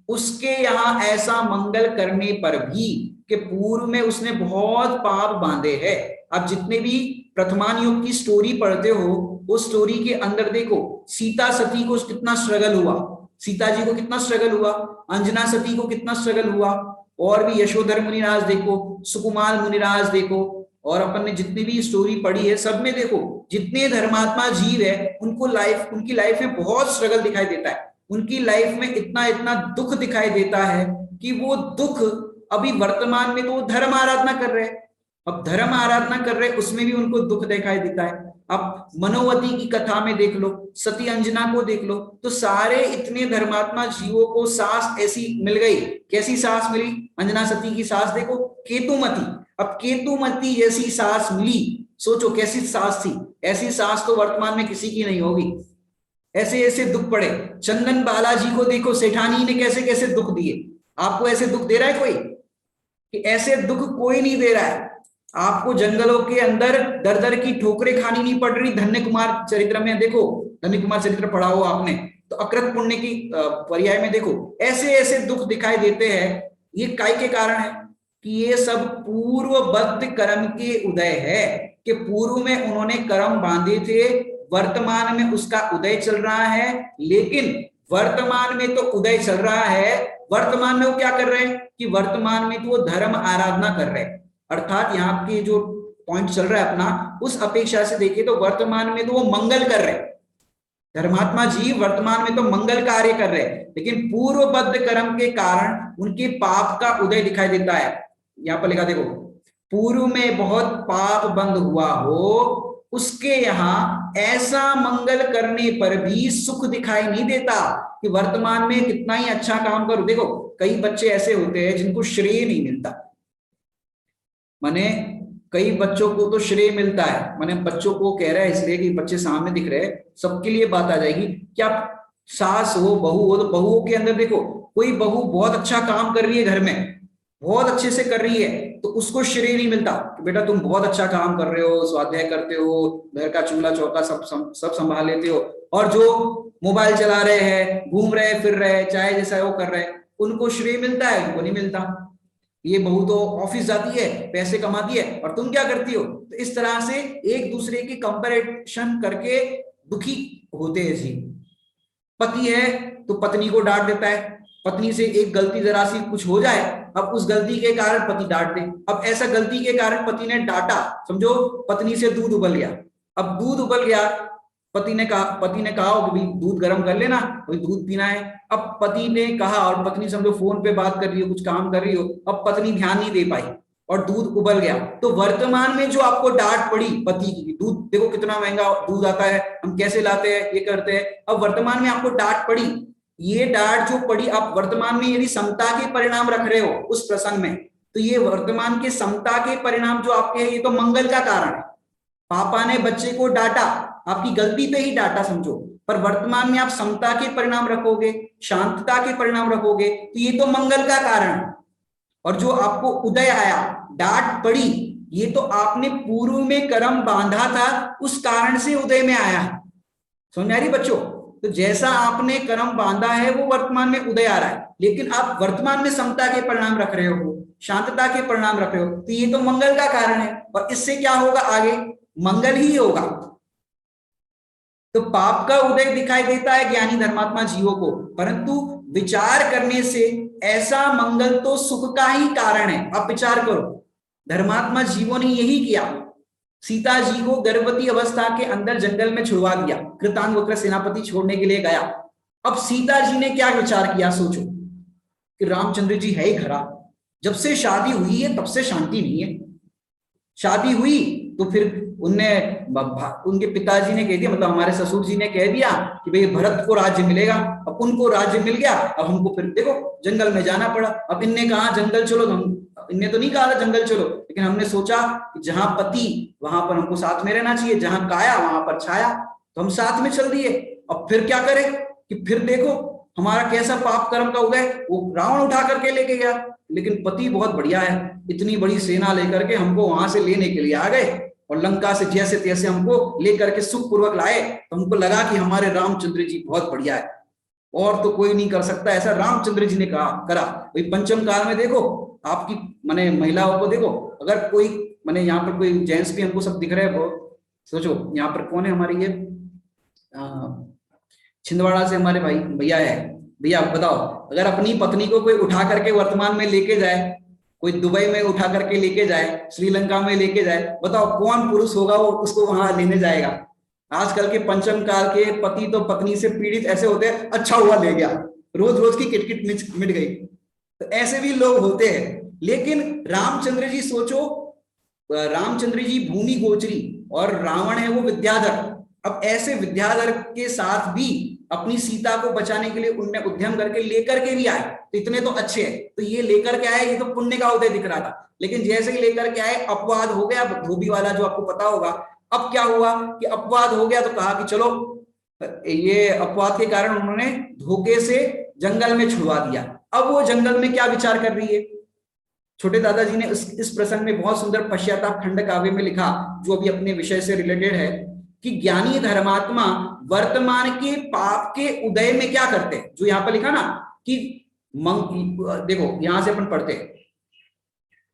उसके यहां ऐसा मंगल करने पर भी कि पूर्व में उसने बहुत पाप बांधे हैं। आप जितने भी प्रथमान युग की स्टोरी पढ़ते हो, उस स्टोरी के अंदर देखो, सीता सती को कितना स्ट्रगल हुआ, सीता जी को कितना स्ट्रगल हुआ, अंजना सती को कितना स्ट्रगल हुआ, और भी यशोधर मुनिराज देखो, सुकुमार मुनिराज देखो, और अपन ने जितनी भी स्टोरी पढ़ी है सब में देखो, जितने धर्मात्मा जीव है उनकी लाइफ में बहुत स्ट्रगल दिखाई देता है। उनकी लाइफ में इतना इतना दुख दिखाई देता है कि वो दुख अभी वर्तमान में तो वो धर्म आराधना कर रहे हैं, अब धर्म आराधना कर रहे, उसमें भी उनको दुख दिखाई देता है। अब मनोवती की कथा में देख लो, सती अंजना को देख लो, तो सारे इतने धर्मात्मा जीवों को सास ऐसी मिल गई। कैसी सास मिली? अंजना सती की सास देखो, केतुमती। अब केतुमती जैसी सास मिली, सोचो कैसी सास थी। ऐसी सास तो वर्तमान में किसी की नहीं होगी। ऐसे ऐसे दुख पड़े। चंदन बालाजी को देखो, सेठानी ने कैसे कैसे दुख दिए। आपको ऐसे दुख दे रहा है कोई? कि ऐसे दुख कोई नहीं दे रहा है। आपको जंगलों के अंदर दर दर की ठोकरें खानी नहीं पड़ रही। धन्य कुमार चरित्र में देखो, धन्य कुमार चरित्र पढ़ा हो आपने, तो अकृत पुण्य की पर्याय में देखो, ऐसे ऐसे दुख दिखाई देते हैं। ये काय के कारण है कि ये सब पूर्वबद्ध कर्म के उदय है, कि पूर्व में उन्होंने कर्म बांधे थे, वर्तमान में उसका उदय चल रहा है। लेकिन वर्तमान में तो उदय चल रहा है, वर्तमान में वो क्या कर रहे हैं कि वर्तमान में तो वो धर्म आराधना कर रहे हैं। अर्थात यहाँ के जो पॉइंट चल रहा है अपना, उस अपेक्षा से देखें तो वर्तमान में तो वो मंगल कर रहे हैं। धर्मात्मा जीव वर्तमान में तो मंगल कार्य कर रहे हैं, लेकिन पूर्वबद्ध कर्म के कारण उनके पाप का उदय दिखाई देता है। यहां पर लिखा देखो, पूर्व में बहुत पाप बंद हुआ हो, उसके यहां ऐसा मंगल करने पर भी सुख दिखाई नहीं देता कि वर्तमान में कितना ही अच्छा काम करो। देखो, कई बच्चे ऐसे होते हैं जिनको श्रेय नहीं मिलता। माने कई बच्चों को तो श्रेय मिलता है, माने बच्चों को कह रहा है इसलिए कि बच्चे सामने दिख रहे हैं, सबके लिए बात आ जाएगी। क्या सास हो बहू हो, तो बहुओं के अंदर देखो, कोई बहू बहुत अच्छा काम कर रही है घर में, बहुत अच्छे से कर रही है, तो उसको श्रेय नहीं मिलता कि बेटा तुम बहुत अच्छा काम कर रहे हो, स्वाध्याय करते हो, घर का चूल्हा चौका सब संभाल लेते हो। और जो मोबाइल चला रहे हैं, घूम रहे फिर रहे, चाहे जैसा वो कर रहे हैं, उनको श्रेय मिलता है, उनको नहीं मिलता। ये बहू तो ऑफिस जाती है, पैसे कमाती है, और तुम क्या करती हो? तो इस तरह से एक दूसरे की कंपैरिजन करके दुखी होते हैं जी। पति है तो पत्नी को डांट देता है, पत्नी से एक गलती जरा सी कुछ हो जाए, अब उस गलती के कारण पति डांट दे। अब ऐसा गलती के कारण पति ने डांटा, समझो पत्नी से दूध उबल गया। अब दूध उबल गया, पति ने कहा कि भाई दूध गर्म कर लेना, भाई दूध पीना है। अब पति ने कहा और पत्नी समझो फोन पे बात कर रही हो, कुछ काम कर रही हो, अब पत्नी ध्यान नहीं दे पाई, और दूध उबल गया, तो वर्तमान में जो आपको डांट पड़ी पति की, दूध देखो कितना महंगा दूध आता है, हम कैसे लाते हैं, ये करते हैं, अब वर्तमान में आपको डांट पड़ी, ये डांट जो पड़ी आप वर्तमान में यदि समता के परिणाम रख रहे हो उस प्रसंग में, तो ये वर्तमान के समता के परिणाम जो आपके हैं ये तो मंगल का कारण है। पापा ने बच्चे को डांटा, आपकी गलती पे ही डांटा समझो, पर वर्तमान में आप समता के परिणाम रखोगे, शांतता के परिणाम रखोगे, तो ये तो मंगल का कारण है। और जो आपको उदय आया, डांट पड़ी, ये तो आपने पूर्व में कर्म बांधा था, उस कारण से उदय में आया है। समझ आ रही बच्चों? तो जैसा आपने कर्म बांधा है वो वर्तमान में उदय आ रहा है, लेकिन आप वर्तमान में समता के परिणाम रख रहे हो, शांतता के परिणाम रख रहे हो, तो ये तो मंगल का कारण है, और इससे क्या होगा आगे, मंगल ही होगा। तो पाप का उदय दिखाई देता है ज्ञानी धर्मात्मा जीवों को, परंतु विचार करने से ऐसा मंगल तो सुख का ही कारण है। आप विचार करो, धर्मात्मा जीवों ने यही किया, सीता जी को गर्भवती अवस्था के अंदर जंगल में छुड़वा दिया, कृतांगवक्र सेनापति छोड़ने के लिए गया। अब सीता जी ने क्या विचार किया, सोचो कि रामचंद्र जी है ही खराब, जब से शादी हुई है तब से शांति नहीं है। शादी हुई तो फिर उनके पिताजी ने कह दिया, मतलब हमारे ससुर जी ने कह दिया कि भाई भरत को राज्य मिलेगा। अब उनको राज्य मिल गया, अब हमको फिर देखो जंगल में जाना पड़ा। अब इनने कहा जंगल चलो, इनने तो नहीं कहा था जंगल चलो, लेकिन हमने सोचा कि जहां पति वहां पर हमको साथ में रहना चाहिए, जहां काया वहां पर छाया, तो हम साथ में चल दिए। अब फिर क्या करें कि फिर देखो हमारा कैसा पाप कर्म का उदय, वो रावण उठा करके लेके गया, लेकिन पति बहुत बढ़िया है, इतनी बड़ी सेना लेकर के हमको वहां से लेने के लिए आ गए और लंका से जैसे तैसे हमको लेकर के सुखपूर्वक लाए। तो हमको लगा कि हमारे रामचंद्र जी बहुत बढ़िया है, और तो कोई नहीं कर सकता ऐसा, रामचंद्र जी ने कहा करा। भाई पंचम काल में देखो आपकी माने महिलाओं को देखो, अगर कोई माने यहाँ पर कोई जेंट्स भी हमको सब दिख रहे हैं, सोचो यहाँ पर कौन है हमारी ये छिंदवाड़ा से हमारे भाई भैया है, भैया बताओ अगर अपनी पत्नी को कोई उठा करके वर्तमान में लेके जाए, कोई दुबई में उठा करके लेके जाए, श्रीलंका में लेके जाए, बताओ कौन पुरुष होगा वो उसको वहां लेने जाएगा? आजकल के पंचम काल के पति तो पत्नी से पीड़ित ऐसे होते हैं, अच्छा हुआ ले गया, रोज रोज की किटकिट मिट गई, तो ऐसे भी लोग होते हैं। लेकिन रामचंद्र जी सोचो, रामचंद्र जी भूमि गोचरी और रावण है वो विद्याधर। अब ऐसे विद्याधर के साथ भी अपनी सीता को बचाने के लिए उनने उद्यम करके लेकर के भी आए, तो इतने तो अच्छे हैं, तो ये लेकर के आए, ये तो पुण्य का उदय दिख रहा था। लेकिन जैसे ही लेकर के आए अपवाद हो गया, धोबी वाला जो आपको पता होगा। अब क्या हुआ कि अपवाद हो गया, तो कहा कि चलो ये अपवाद के कारण उन्होंने धोखे से जंगल में छुड़वा दिया। अब वो जंगल में क्या विचार कर रही है, छोटे दादाजी ने इस प्रसंग में बहुत सुंदर पश्चाताप खंड काव्य में लिखा, जो अभी अपने विषय से रिलेटेड है, कि ज्ञानी धर्मात्मा वर्तमान के पाप के उदय में क्या करते हैं। जो यहाँ पर लिखा ना कि देखो यहां से अपन पढ़ते हैं,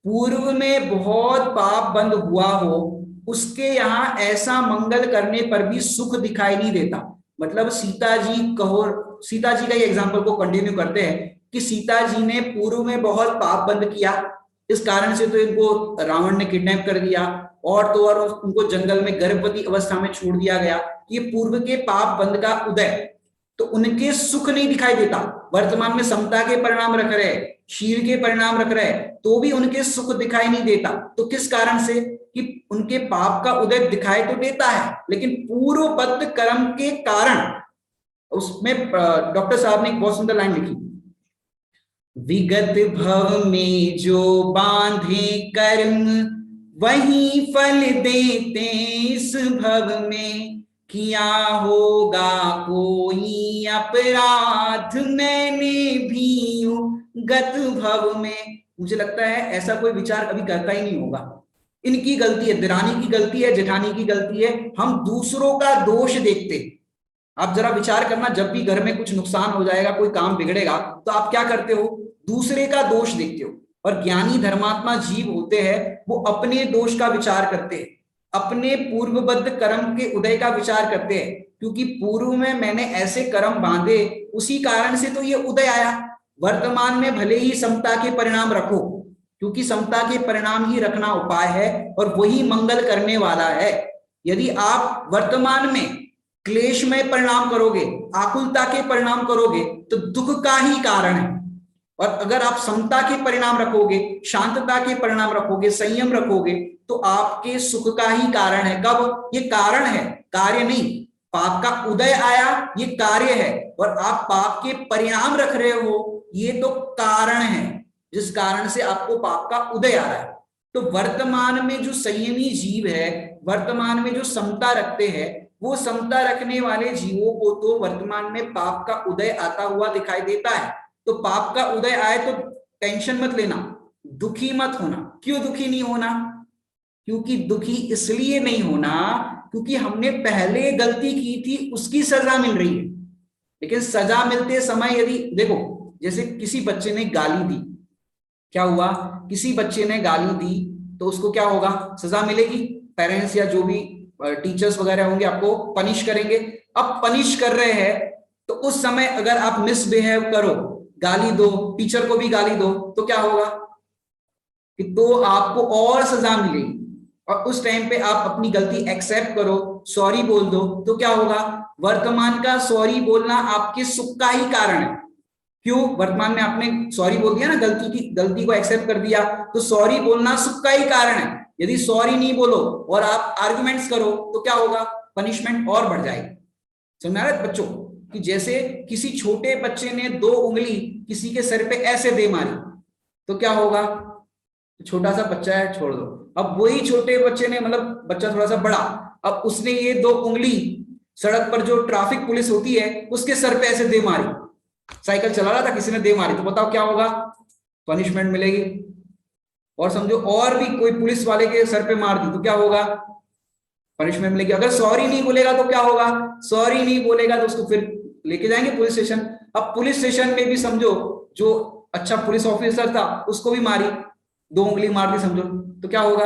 पूर्व में बहुत पाप बंद हुआ हो, उसके यहाँ ऐसा मंगल करने पर भी सुख दिखाई नहीं देता। मतलब सीता जी कहो, सीता जी का ये एग्जाम्पल को कंटिन्यू करते हैं कि सीता जी ने पूर्व में बहुत पाप बंद किया, इस कारण से तो इनको रावण ने किडनैप कर दिया, और तो और उनको जंगल में गर्भवती अवस्था में छोड़ दिया गया। ये पूर्व के पाप बंद का उदय, तो उनके सुख नहीं दिखाई देता। वर्तमान में समता के परिणाम रख रहे, शील के परिणाम रख रहे, तो भी उनके सुख दिखाई नहीं देता। तो किस कारण से कि उनके पाप का उदय दिखाई तो देता है, लेकिन पूर्वबद्ध कर्म के कारण। उसमें डॉक्टर साहब ने एक बहुत सुंदर लाइन लिखी, विगत भव में जो बांधे कर्म वही फल देते इस भव में, किया होगा कोई अपराध मैंने भी गत भव में। मुझे लगता है ऐसा कोई विचार कभी करता ही नहीं होगा। इनकी गलती है, दिरानी की गलती है, जेठानी की गलती है, हम दूसरों का दोष देखते। आप जरा विचार करना, जब भी घर में कुछ नुकसान हो जाएगा, कोई काम बिगड़ेगा, तो आप क्या करते हो, दूसरे का दोष देखते हो। और ज्ञानी धर्मात्मा जीव होते हैं, वो अपने दोष का विचार करते हैं, अपने पूर्वबद्ध कर्म के उदय का विचार करते हैं, क्योंकि पूर्व में मैंने ऐसे कर्म बांधे, उसी कारण से तो ये उदय आया। वर्तमान में भले ही समता के परिणाम रखो, क्योंकि समता के परिणाम ही रखना उपाय है और वही मंगल करने वाला है। यदि आप वर्तमान में क्लेश में परिणाम करोगे, आकुलता के परिणाम करोगे, तो दुख का ही कारण है। और अगर आप समता के परिणाम रखोगे, शांतता के परिणाम रखोगे, संयम रखोगे, तो आपके सुख का ही कारण है। कब? ये कारण है, कार्य नहीं। पाप का उदय आया, ये कार्य है, और आप पाप के परिणाम रख रहे हो, ये तो कारण है, जिस कारण से आपको पाप का उदय आ रहा है। तो वर्तमान में जो संयमी जीव है, वर्तमान में जो समता रखते हैं, वो समता रखने वाले जीवों को तो वर्तमान में पाप का उदय आता हुआ दिखाई देता है। तो पाप का उदय आए तो टेंशन मत लेना, दुखी मत होना। क्यों दुखी नहीं होना? क्योंकि दुखी इसलिए नहीं होना क्योंकि हमने पहले गलती की थी, उसकी सजा मिल रही है। लेकिन सजा मिलते समय यदि देखो, जैसे किसी बच्चे ने गाली दी, क्या हुआ? किसी बच्चे ने गाली दी तो उसको क्या होगा? सजा मिलेगी। पेरेंट्स या जो भी टीचर्स वगैरह होंगे आपको पनिश करेंगे। अब पनिश कर रहे हैं तो उस समय अगर आप मिसबिहेव करो, गाली दो, टीचर को भी गाली दो, तो क्या होगा कि तो आपको और सजा मिलेगी। और उस टाइम पे आप अपनी गलती एक्सेप्ट करो, सॉरी बोल दो, तो क्या होगा? वर्तमान का सॉरी बोलना आपके सुख का ही कारण है। क्यों? वर्तमान में आपने सॉरी बोल दिया ना, गलती को एक्सेप्ट कर दिया, तो सॉरी बोलना सुख का ही कारण है। यदि सॉरी नहीं बोलो और आप आर्गुमेंट्स करो तो क्या होगा? पनिशमेंट और बढ़ जाएगी। समझ आ रहा है बच्चों? कि जैसे किसी छोटे बच्चे ने 2 उंगली किसी के सर पे ऐसे दे मारी तो क्या होगा? छोटा सा बच्चा है, छोड़ दो। अब वही छोटे बच्चे ने, मतलब बच्चा थोड़ा सा बड़ा, अब उसने ये 2 उंगली सड़क पर जो ट्रैफिक पुलिस होती है उसके सर पे ऐसे दे मारी, साइकिल चला रहा था, किसी ने दे मारी, तो बताओ क्या होगा? पनिशमेंट मिलेगी। और समझो और भी कोई पुलिस वाले के सर पे मार दी तो क्या होगा? पनिशमेंट मिलेगी। अगर सॉरी नहीं बोलेगा तो क्या होगा? सॉरी नहीं बोलेगा तो उसको फिर लेके जाएंगे पुलिस स्टेशन। अब पुलिस स्टेशन में भी समझो जो अच्छा पुलिस ऑफिसर था उसको भी मारी, 2 उंगली मार दी समझो, तो क्या होगा?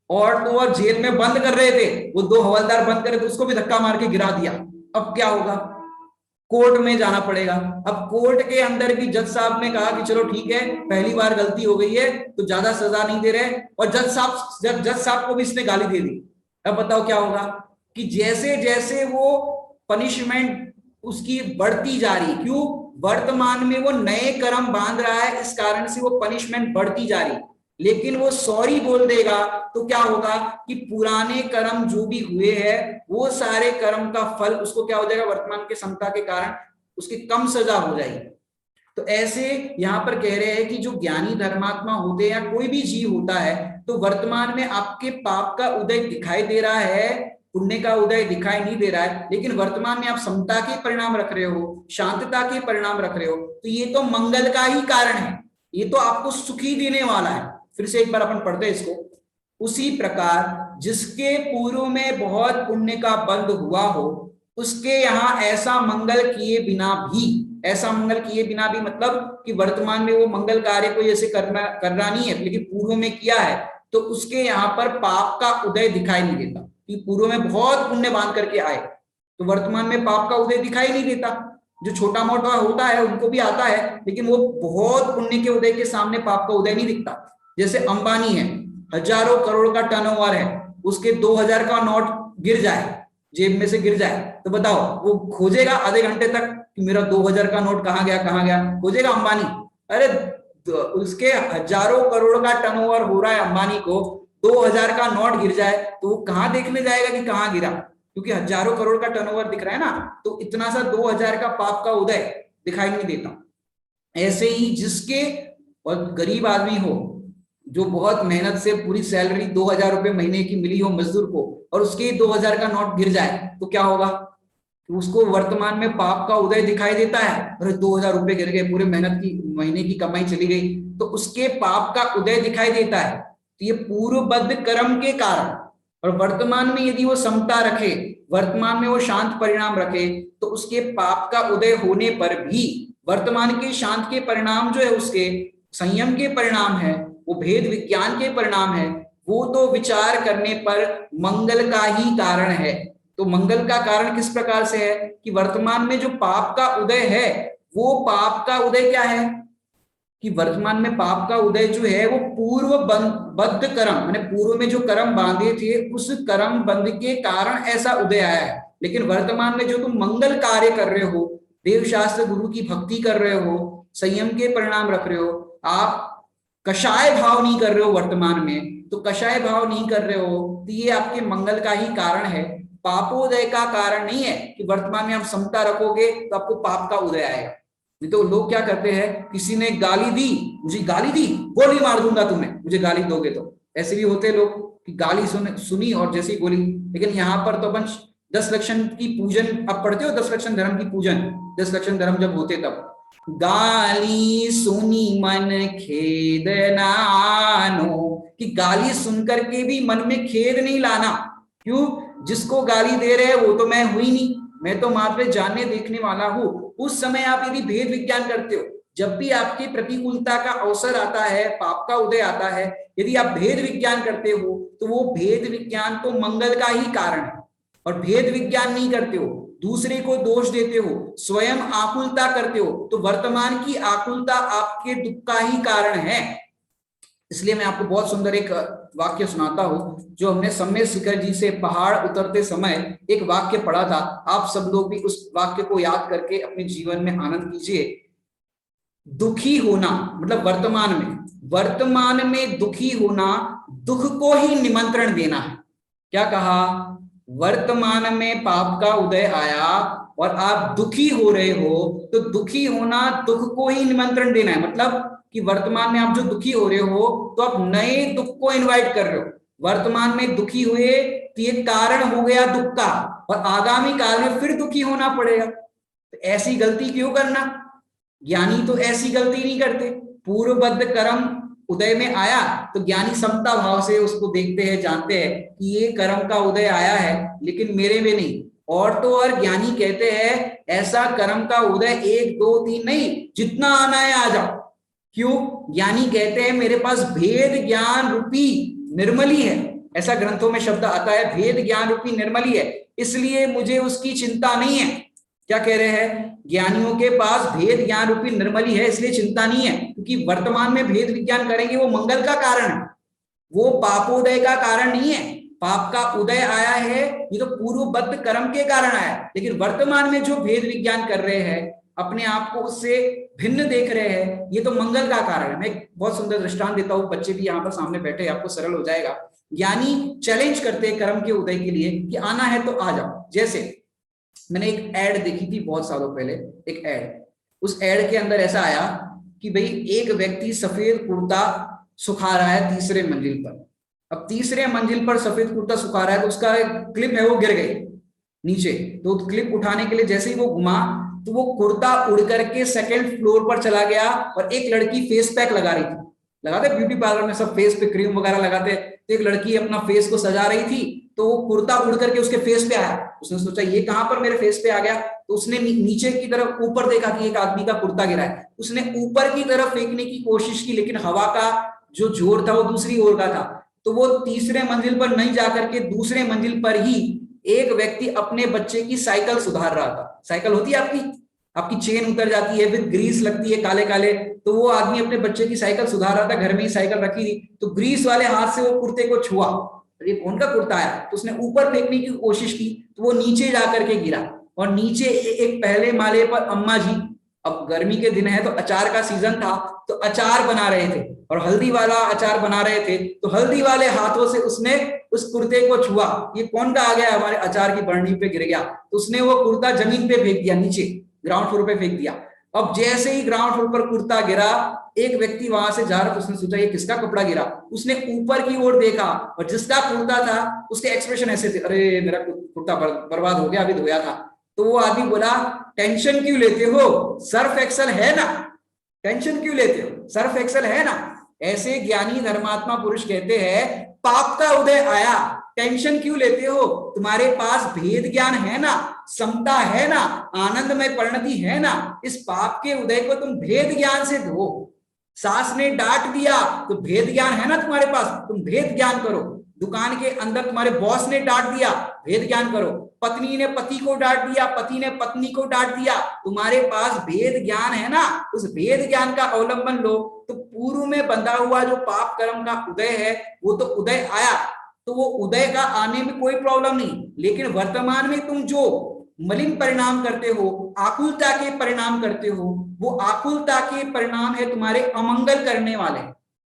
और तो और जेल में बंद कर रहे थे, वो 2 हवलदार बंद कर रहे थे, उसको भी धक्का मार के गिरा दिया। अब क्या होगा? कोर्ट में जाना पड़ेगा। अब कोर्ट के अंदर भी जज साहब ने कहा कि चलो ठीक है, पहली बार गलती हो गई है तो ज्यादा सजा नहीं दे रहे, और जज साहब को भी इसने गाली दे दी। अब बताओ क्या होगा? कि जैसे जैसे वो पनिशमेंट उसकी बढ़ती जा रही, क्यों? वर्तमान में वो नए कर्म बांध रहा है, इस कारण से वो पनिशमेंट बढ़ती जा रही। लेकिन वो सॉरी बोल देगा तो क्या होगा? कि पुराने कर्म जो भी हुए हैं वो सारे कर्म का फल उसको क्या हो जाएगा? वर्तमान के समता के कारण उसकी कम सजा हो जाएगी। तो ऐसे यहां पर कह रहे हैं कि जो ज्ञानी धर्मात्मा होते हैं या कोई भी जीव होता है, तो वर्तमान में आपके पाप का उदय दिखाई दे रहा है, पुण्य का उदय दिखाई नहीं दे रहा है, लेकिन वर्तमान में आप समता के परिणाम रख रहे हो, शांतता के परिणाम रख रहे हो, तो ये तो मंगल का ही कारण है, ये तो आपको सुखी देने वाला है। फिर से एक बार अपन पढ़ते हैं इसको। उसी प्रकार जिसके पूर्व में बहुत पुण्य का बंध हुआ हो, उसके यहाँ ऐसा मंगल किए बिना भी, ऐसा मंगल किए बिना भी मतलब कि वर्तमान में वो मंगल कार्य को जैसे करना नहीं है लेकिन पूर्व में किया है, तो उसके यहाँ पर पाप का उदय दिखाई नहीं देता। कि पूर्व में बहुत पुण्य बांध करके आए तो वर्तमान में पाप का उदय दिखाई नहीं देता। जो छोटा मोटा होता है उनको भी आता है, लेकिन वो बहुत पुण्य के उदय के सामने पाप का उदय नहीं दिखता। जैसे अंबानी है, हजारों करोड़ का टर्नओवर है, उसके 2000 का नोट गिर जाए, जेब में से गिर जाए, तो बताओ वो खोजेगा आधे घंटे तक कि मेरा 2000 का नोट कहाँ गया, कहाँ गया? खोजेगा अंबानी? अरे उसके हजारों करोड़ का टर्नओवर हो रहा है, अंबानी को 2000 का नोट गिर जाए तो वो कहाँ देखने जाएगा कि कहाँ गिरा? क्योंकि हजारों करोड़ का टर्नओवर दिख रहा है ना, तो इतना सा 2000 का पाप का उदय दिखाई नहीं देता। ऐसे ही जिसके, और गरीब आदमी हो जो बहुत मेहनत से पूरी सैलरी 2000 रुपए महीने की मिली हो मजदूर को, और उसके 2000 का नोट गिर जाए तो क्या होगा? तो उसको वर्तमान में पाप का उदय दिखाई देता है। अरे 2000 रुपए गिर गए, पूरे मेहनत की महीने की कमाई चली गई, तो उसके पाप का उदय दिखाई देता है। तो ये पूर्वबद्ध कर्म के कारण, और वर्तमान में यदि वो समता रखे, वर्तमान में वो शांत परिणाम रखे, तो उसके पाप का उदय होने पर भी वर्तमान के शांत के परिणाम जो है उसके संयम के परिणाम है, वो भेद विज्ञान के परिणाम है, वो तो विचार करने पर मंगल का ही कारण है। तो मंगल का कारण किस प्रकार से है? कि वर्तमान में जो पाप का उदय है, वो पाप का उदय क्या है? कि वर्तमान में पाप का उदय जो है वो पूर्व बद्ध कर्म, माने पूर्व में जो कर्म बांधे थे उस कर्म बंध के कारण ऐसा उदय आया है। लेकिन वर्तमान में जो तुम मंगल कार्य कर रहे हो, देव शास्त्र गुरु की भक्ति कर रहे हो, संयम के परिणाम रख रहे हो, आप कषाय भाव नहीं कर रहे हो वर्तमान में, तो कषाय भाव नहीं कर रहे हो तो ये आपके मंगल का ही कारण है, पापोदय का कारण नहीं है कि वर्तमान में आप समता रखोगे तो आपको पाप का उदय आएगा। नहीं तो लोग क्या करते हैं, किसी ने गाली दी, मुझे गाली दी, गोली मार दूंगा तुम्हें, मुझे गाली दोगे तो। ऐसे भी होते लोग कि गाली सुनी और जैसी गोली। लेकिन यहाँ पर तो अपन 10 लक्षण की पूजन, आप पढ़ते हो 10 लक्षण धर्म की पूजन, 10 लक्षण धर्म जब होते तब, गाली सुनी मन खेद नानो, कि गाली सुनकर के भी मन में खेद नहीं लाना। क्यों? जिसको गाली दे रहे हैं वो तो मैं हुई नहीं, मैं तो मात्र जानने देखने वाला हूं। उस समय आप यदि भेद विज्ञान करते हो, जब भी आपकी प्रतिकूलता का अवसर आता है, पाप का उदय आता है, यदि आप भेद विज्ञान करते हो तो वो भेद विज्ञान तो मंगल का ही कारण है। और भेद विज्ञान नहीं करते हो, दूसरे को दोष देते हो, स्वयं आकुलता करते हो, तो वर्तमान की आकुलता आपके दुख का ही कारण है। इसलिए मैं आपको बहुत सुंदर एक वाक्य सुनाता हूं, जो हमने सम्य शिखर जी से पहाड़ उतरते समय एक वाक्य पढ़ा था। आप सब लोग भी उस वाक्य को याद करके अपने जीवन में आनंद कीजिए। दुखी होना मतलब वर्तमान में दुखी होना, दुख को ही निमंत्रण देना है। क्या कहा? वर्तमान में पाप का उदय आया और आप दुखी हो रहे हो, तो दुखी होना दुख को ही निमंत्रण देना है। मतलब कि वर्तमान में आप जो दुखी हो रहे हो तो आप नए दुख को इनवाइट कर रहे हो। वर्तमान में दुखी हुए तो ये कारण हो गया दुख का, और आगामी काल में फिर दुखी होना पड़ेगा। तो ऐसी गलती क्यों करना? ज्ञानी तो ऐसी गलती नहीं करते। पूर्वबद्ध कर्म उदय में आया तो ज्ञानी समता भाव से उसको देखते हैं, जानते हैं कि ये कर्म का उदय आया है लेकिन मेरे में नहीं। और तो और ज्ञानी कहते हैं ऐसा कर्म का उदय 1 2 3 नहीं, जितना आना है आ जाओ। क्यों? ज्ञानी कहते हैं मेरे पास भेद ज्ञान रूपी निर्मली है। ऐसा ग्रंथों में शब्द आता है, भेद ज्ञान रूपी निर्मली है, इसलिए मुझे उसकी चिंता नहीं है। क्या कह रहे हैं? ज्ञानियों के पास भेद ज्ञान रूपी निर्मली है, इसलिए चिंता नहीं है, क्योंकि वर्तमान में भेद विज्ञान करेंगे वो मंगल का कारण है, वो पापोदय का कारण नहीं है। पाप का उदय आया है ये तो पूर्वबद्ध कर्म के कारण आया, लेकिन वर्तमान में जो भेद विज्ञान कर रहे हैं, अपने आप को उससे भिन्न देख रहे हैं, ये तो मंगल का कारण है। मैं एक बहुत सुंदर दृष्टांत देता हूं, बच्चे भी यहाँ पर सामने बैठे, आपको सरल हो जाएगा। ज्ञानी चैलेंज करते हैं कर्म के उदय के लिए कि आना है तो आ जाओ। जैसे मैंने एक एड देखी थी बहुत सालों पहले, एक एड, उस एड के अंदर ऐसा आया कि भाई एक व्यक्ति सफेद कुर्ता सुखा रहा है तीसरे मंजिल पर। अब तीसरे मंजिल पर सफेद कुर्ता सुखा रहा है तो उसका क्लिप है वो गिर गई नीचे, तो क्लिप उठाने के लिए जैसे ही वो घुमा तो वो कुर्ता उड़ करके सेकंड फ्लोर पर चला गया, और एक लड़की फेस पैक लगा रही थी, लगाते ब्यूटी पार्लर में सब फेस पे क्रीम वगैरह लगाते, तो एक लड़की अपना फेस को सजा रही थी, तो वो कुर्ता उड़ करके उसके फेस पे आया। उसने सोचा ये कहां पर मेरे फेस पे आ गया, तो उसने नीचे की तरफ ऊपर देखा कि एक आदमी का कुर्ता गिरा है। उसने ऊपर की तरफ फेंकने की कोशिश की, लेकिन हवा का जो जोर था वो दूसरी ओर का था, तो वो तीसरे मंजिल पर नहीं जाकर के दूसरे मंजिल पर ही एक व्यक्ति अपने बच्चे की साइकिल सुधार रहा था। साइकिल होती है आपकी चेन उतर जाती है, फिर ग्रीस लगती है काले काले, तो वो आदमी अपने बच्चे की साइकिल सुधार रहा था, घर में ही साइकिल रखी थी, तो ग्रीस वाले हाथ से वो कुर्ते को छुआ, ये कौन का कुर्ता है, तो उसने ऊपर फेंकने की कोशिश की तो वो नीचे जाकर के गिरा, और नीचे एक पहले माले पर अम्मा जी, अब गर्मी के दिन है तो अचार का सीजन था, तो अचार बना रहे थे और हल्दी वाला अचार बना रहे थे, तो हल्दी वाले हाथों से उसने उस कुर्ते को छुआ, ये कौन का आ गया, हमारे अचार की बरनी पे गिर गया, तो उसने वो कुर्ता जमीन पे फेंक दिया, नीचे ग्राउंड फ्लोर पे फेंक दिया। अब जैसे ही ग्राउंड फ्लोर पर कुर्ता गिरा, एक व्यक्ति वहां से जा रहा था, उसने सोचा ये किसका कपड़ा गिरा, उसने ऊपर की ओर देखा और जिसका कुर्ता था उसके एक्सप्रेशन ऐसे थे, अरे मेरा कुर्ता बर्बाद हो गया, अभी धोया था। तो वो आदमी बोला टेंशन क्यों लेते हो, सर्फ एक्सल है ना, टेंशन क्यों लेते हो, सर्फ एक्सल है ना। ऐसे ज्ञानी धर्मात्मा पुरुष कहते हैं पाप का उदय आया, टेंशन क्यों लेते हो, तुम्हारे पास भेद ज्ञान है ना, समता है ना, आनंद में परिणति है ना, इस पाप के उदय को तुम भेद ज्ञान से धो। सास ने डांट दिया तो भेद ज्ञान है ना तुम्हारे पास, तुम भेद ज्ञान करो। दुकान के अंदर तुम्हारे बॉस ने डांट दिया, भेद ज्ञान करो। पत्नी ने पति को डांट दिया, पति ने पत्नी को डांट दिया, तुम्हारे पास भेद ज्ञान है ना, उस भेद ज्ञान का अवलंबन लो, तो पूर्व में बंधा हुआ जो पाप कर्म का उदय है वो तो उदय आया, तो वो उदय का आने में कोई प्रॉब्लम नहीं, लेकिन वर्तमान में तुम जो मलिन परिणाम करते हो, आकुलता के परिणाम करते हो, वो आकुलता के परिणाम है तुम्हारे अमंगल करने वाले,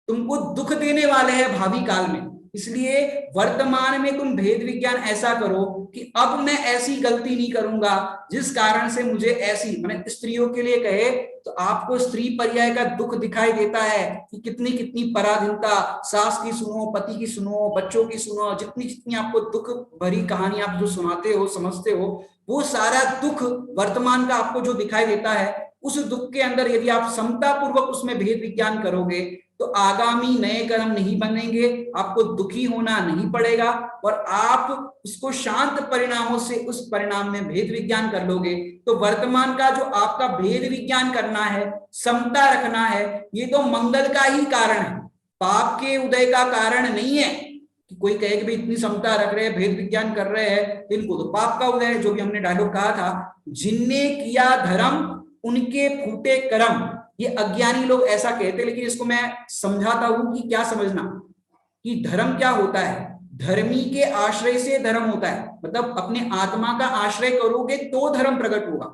तुमको दुख देने वाले हैं भावी काल में। इसलिए वर्तमान में तुम भेद विज्ञान ऐसा करो कि अब मैं ऐसी गलती नहीं करूंगा जिस कारण से मुझे ऐसी, मैंने स्त्रियों के लिए कहे तो आपको स्त्री पर्याय का दुख दिखाई देता है कि कितनी कितनी पराधीनता, सास की सुनो, पति की सुनो, बच्चों की सुनो, जितनी जितनी आपको दुख भरी कहानी आप जो सुनाते हो, समझते हो, वो सारा दुख वर्तमान का आपको जो दिखाई देता है, उस दुख के अंदर यदि आप समता पूर्वक उसमें भेद विज्ञान करोगे तो आगामी नए कर्म नहीं बनेंगे, आपको दुखी होना नहीं पड़ेगा और आप उसको शांत परिणामों से उस परिणाम में भेद विज्ञान कर लोगे। तो वर्तमान का जो आपका भेद विज्ञान करना है, समता रखना है, ये तो मंगल का ही कारण है, पाप के उदय का कारण नहीं है। कि कोई कहे कि भाई इतनी समता रख रहे हैं, भेद विज्ञान कर रहे हैं, इनको तो पाप का उदय है। जो भी हमने डायलॉग कहा था, जिनने किया धर्म उनके फूटे कर्म, ये अज्ञानी लोग ऐसा कहते, लेकिन इसको मैं समझाता हूं कि क्या समझना कि धर्म क्या होता है। धर्मी के आश्रय से धर्म होता है, मतलब अपने आत्मा का आश्रय करोगे तो धर्म प्रकट होगा।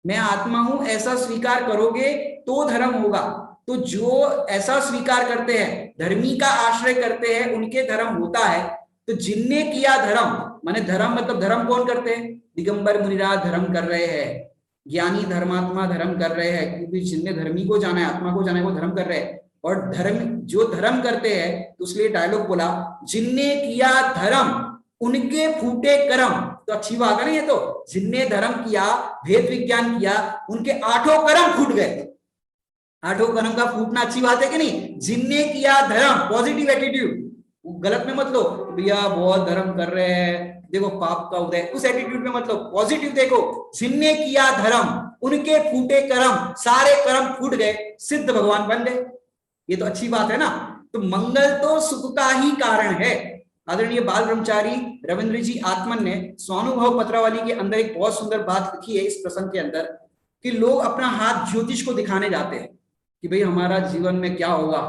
मैं आत्मा हूं ऐसा स्वीकार करोगे तो धर्म होगा। तो जो ऐसा स्वीकार करते हैं, धर्मी का आश्रय करते हैं, उनके धर्म होता है। तो जिनने किया धर्म, माने धर्म मतलब धर्म कौन करते हैं? दिगंबर मुनिराज धर्म कर रहे हैं, ज्ञानी धर्मात्मा धर्म कर रहे हैं, क्योंकि जिनने धर्मी को जाना है, आत्मा को जाना है, वो धर्म कर रहे हैं। और धर्म जो धर्म करते हैं, तो इसलिए डायलॉग बोला, जिनने किया धर्म उनके फूटे कर्म। तो अच्छी बात है ना, ये तो जिनने धर्म किया, भेद विज्ञान किया, उनके 8 कर्म फूट गए। 8 कर्म का फूटना अच्छी बात है कि नहीं? जिनने किया धर्म, पॉजिटिव एटीट्यूड, गलत में मत लो भैया बहुत धर्म कर रहे हैं, देखो पाप का उदय, उस एटीट्यूड में मतलब पॉजिटिव देखो। जिनने किया धर्म उनके फूटे कर्म, सारे कर्म फूट गए, सिद्ध भगवान बन गए। ये तो अच्छी बात है ना। तो मंगल तो सुख का ही कारण है। आदरणीय बाल ब्रह्मचारी रविंद्र जी आत्मन ने स्वानुभव पत्रावली के अंदर एक बहुत सुंदर बात लिखी है इस प्रसंग के अंदर, कि लोग अपना हाथ ज्योतिष को दिखाने जाते हैं कि भाई हमारा जीवन में क्या होगा,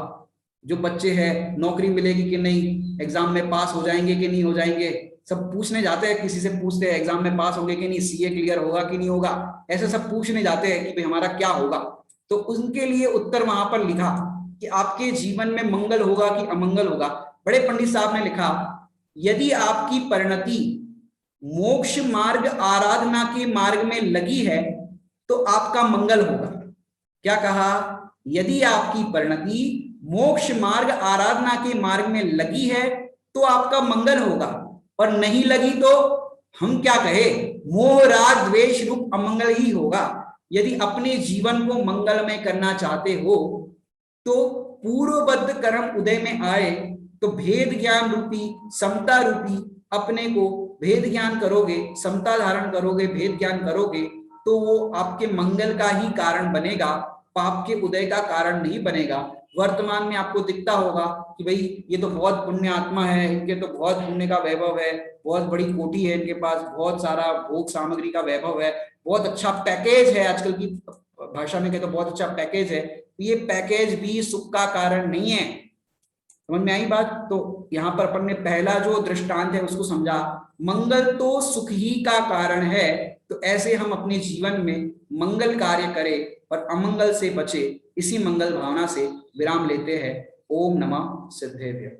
जो बच्चे हैं नौकरी मिलेगी कि नहीं, एग्जाम में पास हो जाएंगे कि नहीं हो जाएंगे, सब पूछने जाते हैं, किसी से पूछते हैं एग्जाम में पास होंगे कि नहीं, सीए क्लियर होगा कि नहीं होगा, ऐसे सब पूछने जाते हैं कि भाई हमारा क्या होगा। तो उनके लिए उत्तर वहां पर लिखा कि आपके जीवन में मंगल होगा कि अमंगल होगा। बड़े पंडित साहब ने लिखा, यदि आपकी परिणति मोक्ष मार्ग आराधना के मार्ग में लगी है तो आपका मंगल होगा। क्या कहा? यदि आपकी परिणति मोक्ष मार्ग आराधना के मार्ग में लगी है तो आपका मंगल होगा, और नहीं लगी तो हम क्या कहे, मोह राग द्वेष रूप अमंगल ही होगा। यदि अपने जीवन को मंगलमय करना चाहते हो तो पूर्वबद्ध कर्म उदय में आए तो भेद ज्ञान रूपी, समता रूपी अपने को भेद ज्ञान करोगे, समता धारण करोगे, भेद ज्ञान करोगे तो वो आपके मंगल का ही कारण बनेगा, पाप के उदय का कारण नहीं बनेगा। वर्तमान में आपको दिखता होगा कि भाई ये तो बहुत पुण्य आत्मा है, इनके तो बहुत पुण्य का वैभव है, बहुत बड़ी कोठी है इनके पास, बहुत सारा भोग सामग्री का वैभव है, बहुत अच्छा पैकेज है, आजकल की भाषा में कहते तो बहुत अच्छा पैकेज है। ये पैकेज भी सुख का कारण नहीं है। समझ में आई बात? तो यहाँ पर अपन ने पहला जो दृष्टांत है उसको समझा, मंगल तो सुख ही का कारण है। तो ऐसे हम अपने जीवन में मंगल कार्य करें और अमंगल से बचे, इसी मंगल भावना से विराम लेते हैं। ओम नमः सिद्धेभ्य।